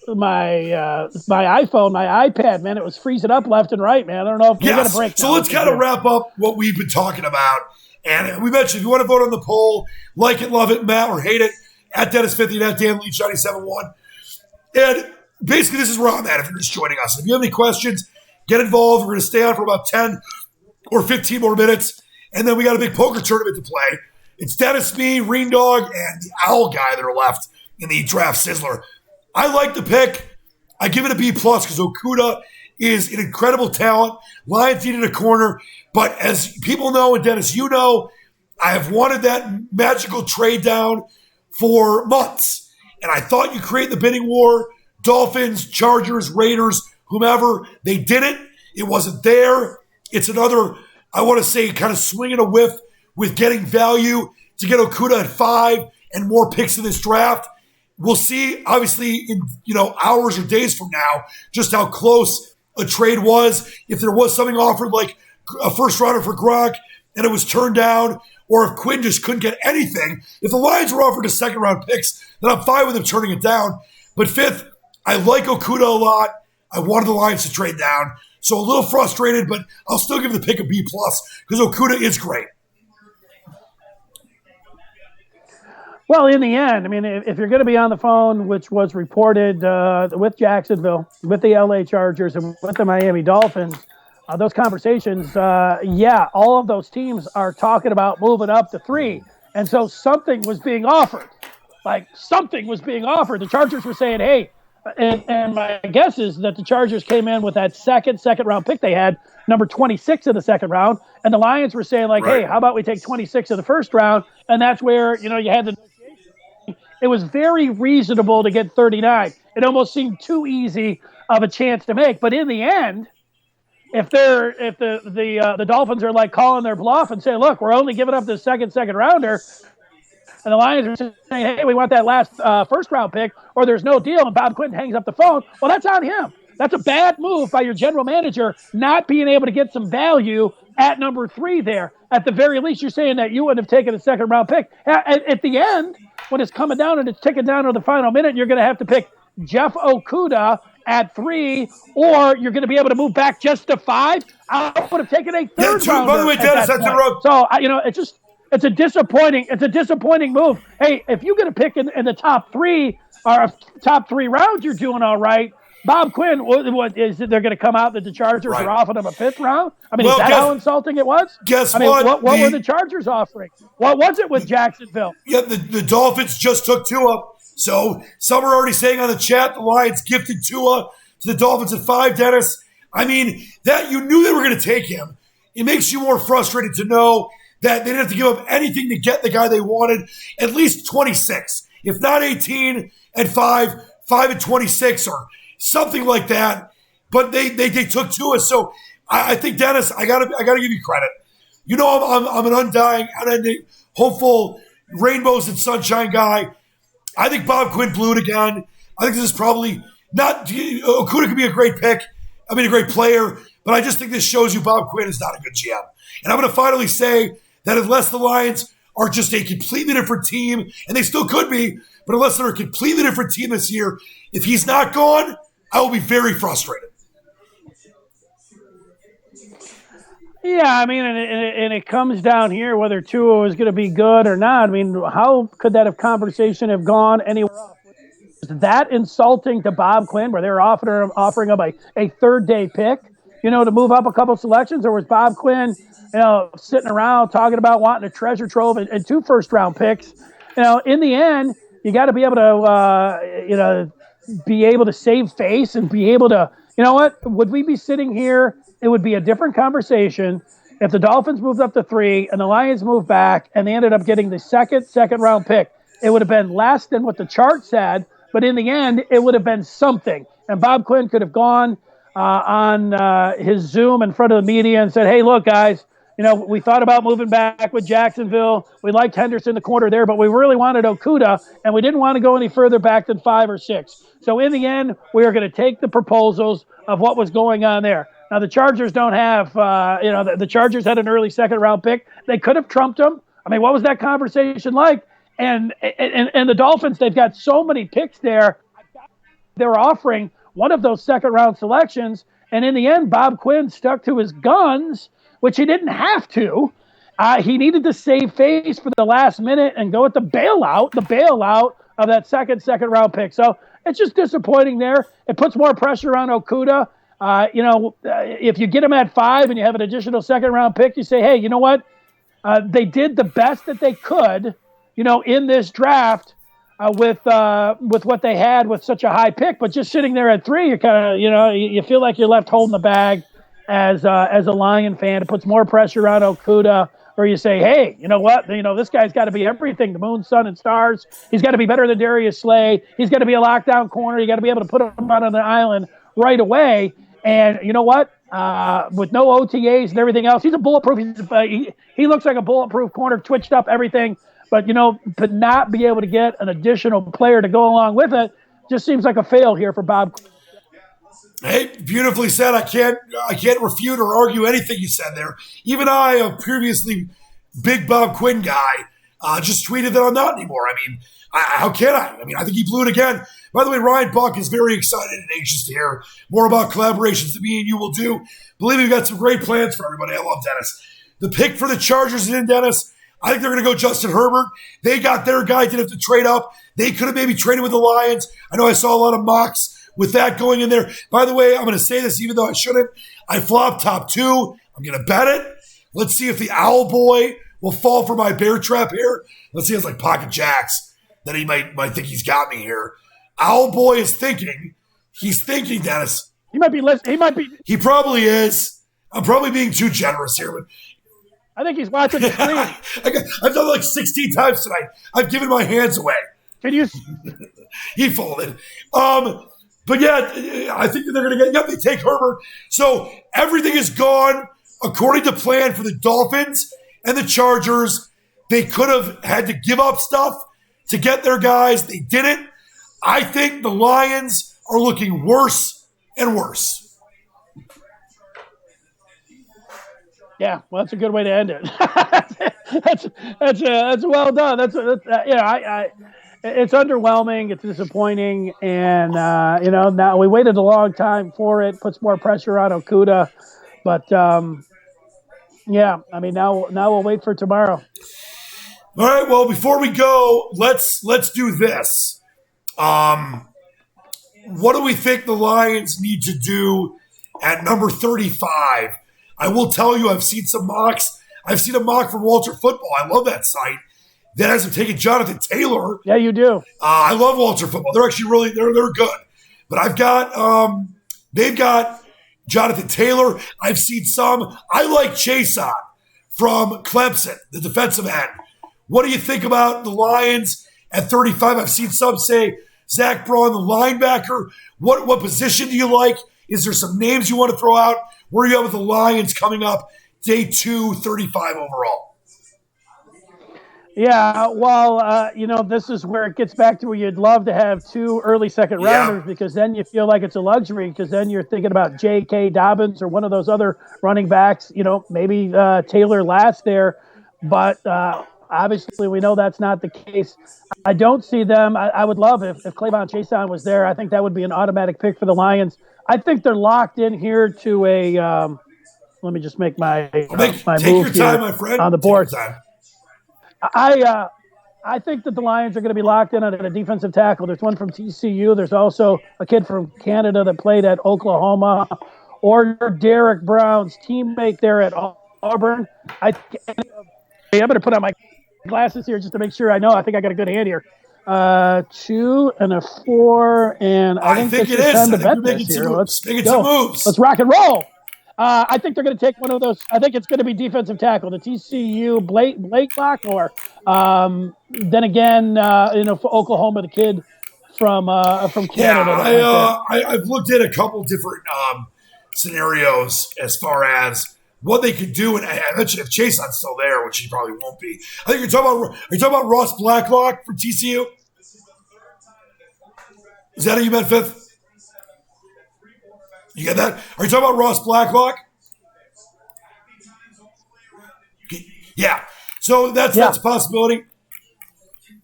iPhone, my iPad, man. It was freezing up left and right, man. I don't know if we're going to break. So let's kind of wrap up what we've been talking about. And we mentioned if you want to vote on the poll, like it, love it, Matt, or hate it, at Edition-Fithian, at Dan Leach 97.1. And basically, this is where I'm at if you're just joining us. If you have any questions, get involved. We're going to stay on for about 10 or 15 more minutes. And then we got a big poker tournament to play. It's Dennis, me, Reen Dog, and the Owl guy that are left in the Draft Sizzler. I like the pick. I give it a B+ because Okudah is an incredible talent. Lions needed a corner. But as people know, and Dennis, you know, I have wanted that magical trade down for months. And I thought you create the bidding war. Dolphins, Chargers, Raiders, whomever. They didn't. It wasn't there. It's another, I want to say, kind of swinging a whiff with getting value to get Okudah at 5 and more picks in this draft. We'll see, obviously, in hours or days from now, just how close a trade was. If there was something offered like a first rounder for Gronk and it was turned down, or if Quinn just couldn't get anything. If the Lions were offered a second round picks, then I'm fine with them turning it down. But fifth, I like Okudah a lot. I wanted the Lions to trade down. So a little frustrated, but I'll still give the pick a B+ because Okudah is great. Well, in the end, I mean, if you're going to be on the phone, which was reported with Jacksonville, with the LA Chargers, and with the Miami Dolphins, those conversations, all of those teams are talking about moving up to 3. And so something was being offered. The Chargers were saying, hey, and my guess is that the Chargers came in with that second round pick they had, number 26 in the second round. And the Lions were saying, hey, how about we take 26 in the first round? And that's where, you had the it was very reasonable to get 39. It almost seemed too easy of a chance to make. But in the end, if the Dolphins are calling their bluff and saying, look, we're only giving up this second rounder, and the Lions are saying, hey, we want that last first round pick, or there's no deal, and Bob Quinn hangs up the phone, well, that's on him. That's a bad move by your general manager not being able to get some value at number 3 there. At the very least, you're saying that you wouldn't have taken a second round pick. At the end, when it's coming down and it's ticking down to the final minute, you're going to have to pick Jeff Okudah at 3, or you're going to be able to move back just to 5. I would have taken a third rounder. By the way, Dennis, that's the road. So it's a disappointing move. Hey, if you get a pick in the top 3 or top 3 rounds, you're doing all right. Bob Quinn, what is it? They're going to come out that the Chargers are offering him a 5th round? I mean, is that how insulting it was? Guess what? What were the Chargers offering? What was it with Jacksonville? Yeah, the Dolphins just took Tua. So some are already saying on the chat the Lions gifted Tua to the Dolphins at 5, Dennis. I mean, that you knew they were going to take him. It makes you more frustrated to know that they didn't have to give up anything to get the guy they wanted, at least 26. If not 18 and 5 and 26 or something like that. But they took Tua. So I think, Dennis, I gotta give you credit. You know, I'm an unending, hopeful, rainbows and sunshine guy. I think Bob Quinn blew it again. I think this is probably not. Okudah could be a great pick. I mean, a great player. But I just think this shows you Bob Quinn is not a good GM. And I'm going to finally say that unless the Lions are just a completely different team, and they still could be, but unless they're a completely different team this year, if he's not gone, I will be very frustrated. Yeah, I mean, and it comes down here whether Tua is going to be good or not. I mean, how could that conversation have gone anywhere else? Was that insulting to Bob Quinn, where they were offering him a third-day pick, to move up a couple selections? Or was Bob Quinn, sitting around talking about wanting a treasure trove and 2 first-round picks? In the end, you got to be able to, be able to save face and be able to, would we be sitting here? It would be a different conversation if the Dolphins moved up to 3 and the Lions moved back and they ended up getting the second round pick. It would have been less than what the chart said but in the end, it would have been something. And Bob Quinn could have gone on his Zoom in front of the media and said, "Hey, look, guys, we thought about moving back with Jacksonville. We liked Henderson, the corner there, but we really wanted Okudah, and we didn't want to go any further back than 5 or 6. So in the end, we are going to take the proposals of what was going on there." Now, the Chargers don't have, the Chargers had an early second-round pick. They could have trumped them. I mean, what was that conversation like? And the Dolphins, they've got so many picks there. They're offering one of those second-round selections, and in the end, Bob Quinn stuck to his guns, which he didn't have to. He needed to save face for the last minute and go with the bailout of that second-round pick. So it's just disappointing there. It puts more pressure on Okudah. If you get him at 5 and you have an additional second-round pick, you say, hey, you know what? They did the best that they could, in this draft with what they had with such a high pick. But just sitting there at 3, you're kind of, you feel like you're left holding the bag as a Lion fan. It puts more pressure on Okudah, where you say, hey, you know what? This guy's got to be everything, the moon, sun, and stars. He's got to be better than Darius Slay. He's got to be a lockdown corner. You got to be able to put him out on the island right away. And you know what? With no OTAs and everything else, he's a bulletproof. He looks like a bulletproof corner, twitched up, everything. But, to not be able to get an additional player to go along with it just seems like a fail here for Bob. Hey, beautifully said. I can't refute or argue anything you said there. Even I, a previously big Bob Quinn guy, just tweeted that I'm not anymore. I mean, how can I? I mean, I think he blew it again. By the way, Ryan Buck is very excited and anxious to hear more about collaborations that me and you will do. Believe me, we've got some great plans for everybody. I love Dennis. The pick for the Chargers is in, Dennis. I think they're going to go Justin Herbert. They got their guy, didn't have to trade up. They could have maybe traded with the Lions. I know I saw a lot of mocks with that going in there. By the way, I'm going to say this even though I shouldn't. I flopped top 2. I'm going to bet it. Let's see if the Owl Boy will fall for my bear trap here. Let's see if it's like Pocket Jacks that he might think he's got me here. Owl Boy is thinking. He's thinking, Dennis. He might be listening. He probably is. I'm probably being too generous here, but I think he's watching the screen. I've done it like 16 times tonight. I've given my hands away. Can you? He folded. But yeah, I think that they're going to get. Yep, they take Herbert. So everything is gone according to plan for the Dolphins and the Chargers. They could have had to give up stuff to get their guys. They didn't. I think the Lions are looking worse and worse. Yeah, well, that's a good way to end it. that's well done. It's underwhelming. It's disappointing, and now we waited a long time for it. Puts more pressure on Okudah, but I mean now we'll wait for tomorrow. All right. Well, before we go, let's do this. What do we think the Lions need to do at number 35? I will tell you, I've seen some mocks. I've seen a mock from Walter Football. I love that site. That has him taking Jonathan Taylor. Yeah, you do. I love Walter Football. They're actually they're good. But I've got they've got Jonathan Taylor. I've seen some. I like Chason from Clemson, the defensive end. What do you think about the Lions at 35? I've seen some say Zach Braun, the linebacker. What position do you like? Is there some names you want to throw out? Where are you at with the Lions coming up day 2, 35 overall? Yeah, well, this is where it gets back to where you'd love to have 2 early second rounders because then you feel like it's a luxury because then you're thinking about J.K. Dobbins or one of those other running backs, maybe Taylor last there. But obviously we know that's not the case. I don't see them. I would love if Clavon Chason was there. I think that would be an automatic pick for the Lions. I think they're locked in here to a let me just make my move your time, my friend. On the board. I think that the Lions are going to be locked in on a defensive tackle. There's one from TCU. There's also a kid from Canada that played at Oklahoma, or Derek Brown's teammate there at Auburn. I'm going to put on my glasses here just to make sure I know. I think I got a good hand here. 2 and a 4, and I think it is time to bet this here. Let's go. Moves. Let's rock and roll. I think they're going to take one of those. I think it's going to be defensive tackle, the TCU Blake Lock, or then again, for Oklahoma, the kid from Canada. I've looked at a couple different scenarios as far as what they could do, and I mentioned if Chase's still there, which he probably won't be. I think are you talking about Ross Blacklock from TCU? Is that how you meant, Fifth? You get that? Are you talking about Ross Blacklock? Yeah. So that's a possibility.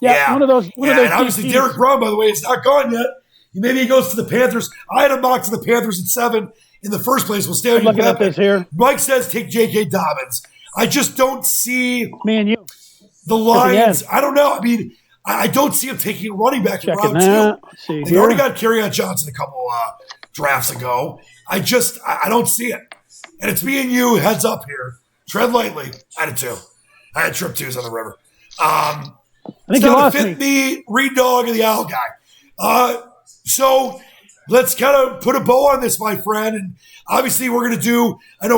Yeah, one of those. And obviously, Derek Brown, by the way, is not gone yet. Maybe he goes to the Panthers. I had him mocked to the Panthers at 7 in the first place. We'll stay on looking at this here. Mike says take J.K. Dobbins. I just don't see me and you. The Lions. I don't know. I mean, I don't see him taking a running back in round 2. They already got Kerryon Johnson a couple drafts ago. I don't see it. And it's me and you, heads up here. Tread lightly. I did too. I had trip twos on the river. I think you lost me. The Reed Dog and the Owl guy. So let's kind of put a bow on this, my friend. And obviously we're going to do a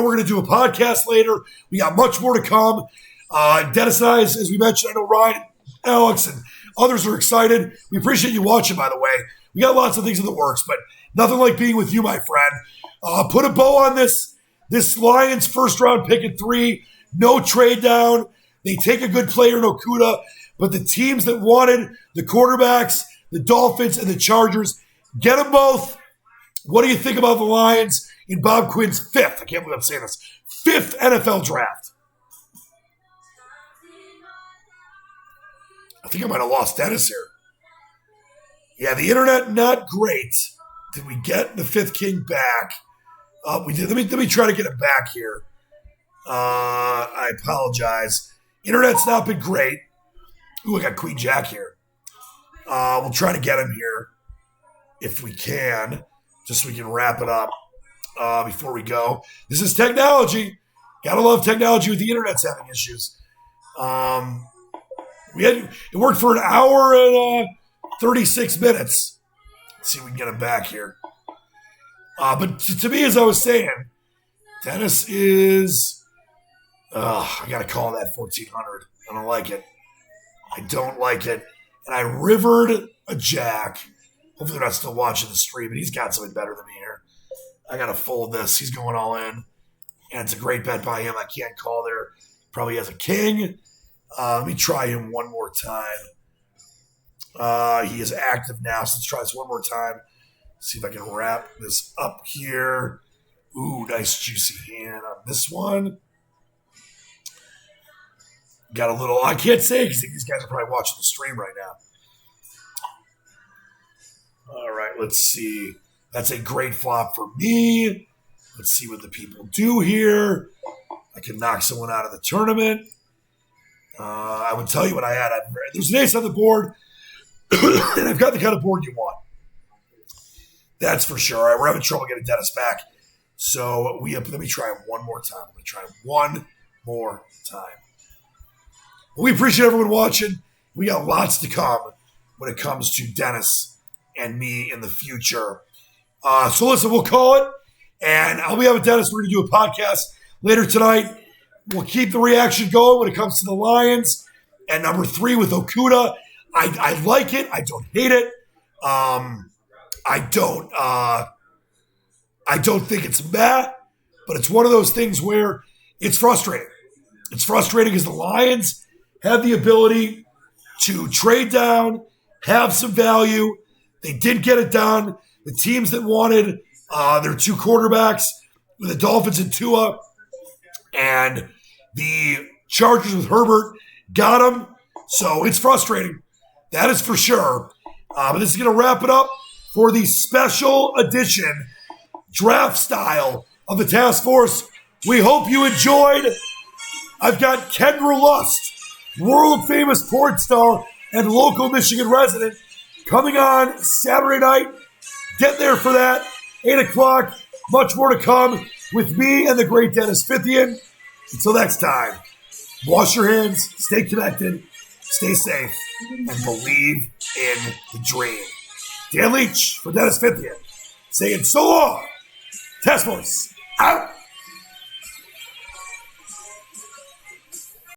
podcast later. We got much more to come. Dennis and I, as we mentioned, I know Ryan, Alex, and others are excited. We appreciate you watching, by the way. We got lots of things in the works, but nothing like being with you, my friend. Put a bow on this Lions first-round pick at 3. No trade down. They take a good player in Okudah, but the teams that wanted the quarterbacks, the Dolphins, and the Chargers, get them both. What do you think about the Lions in Bob Quinn's 5th? I can't believe I'm saying this. 5th NFL draft. I think I might have lost Dennis here. Yeah, the internet not great. Did we get the 5th king back? We did. Let me try to get it back here. I apologize. Internet's not been great. Ooh, I got Queen Jack here. We'll try to get him here if we can, just so we can wrap it up before we go. This is technology. Gotta love technology with the internet's having issues. It worked for an hour and 36 minutes. Let's see if we can get him back here. But to me, as I was saying, Dennis is... I got to call that 1,400. I don't like it. And I rivered a jack. Hopefully they're not still watching the stream, but he's got something better than me here. I got to fold this. He's going all in. And it's a great bet by him. I can't call there. Probably has a king. Let me try him one more time. He is active now, so let's try this one more time. See if I can wrap this up here. Ooh, nice juicy hand on this one. Got a little, I can't say because these guys are probably watching the stream right now. All right, let's see. That's a great flop for me. Let's see what the people do here. I can knock someone out of the tournament. I would tell you what I had. There's an ace on the board, and I've got the kind of board you want. That's for sure. All right, we're having trouble getting Dennis back. So let me try him one more time. We appreciate everyone watching. We got lots to come when it comes to Dennis and me in the future. So listen, we'll call it. And I'll be having Dennis. We're going to do a podcast later tonight. We'll keep the reaction going when it comes to the Lions. And number 3 with Okudah. I like it. I don't hate it. I don't think it's bad, but it's one of those things where it's frustrating. It's frustrating because the Lions have the ability to trade down, have some value. They did get it done. The teams that wanted their 2 quarterbacks with the Dolphins and Tua, and the Chargers with Herbert got them. So it's frustrating. That is for sure. But this is going to wrap it up for the special edition draft style of the Task Force. We hope you enjoyed. I've got Kendra Lust, world-famous porn star and local Michigan resident, coming on Saturday night. Get there for that. 8 o'clock. Much more to come with me and the great Edition-Fithian. Until next time, wash your hands, stay connected, stay safe, and believe in the dream. Dan Leach for Edition-Fithian saying so long. Task Force out.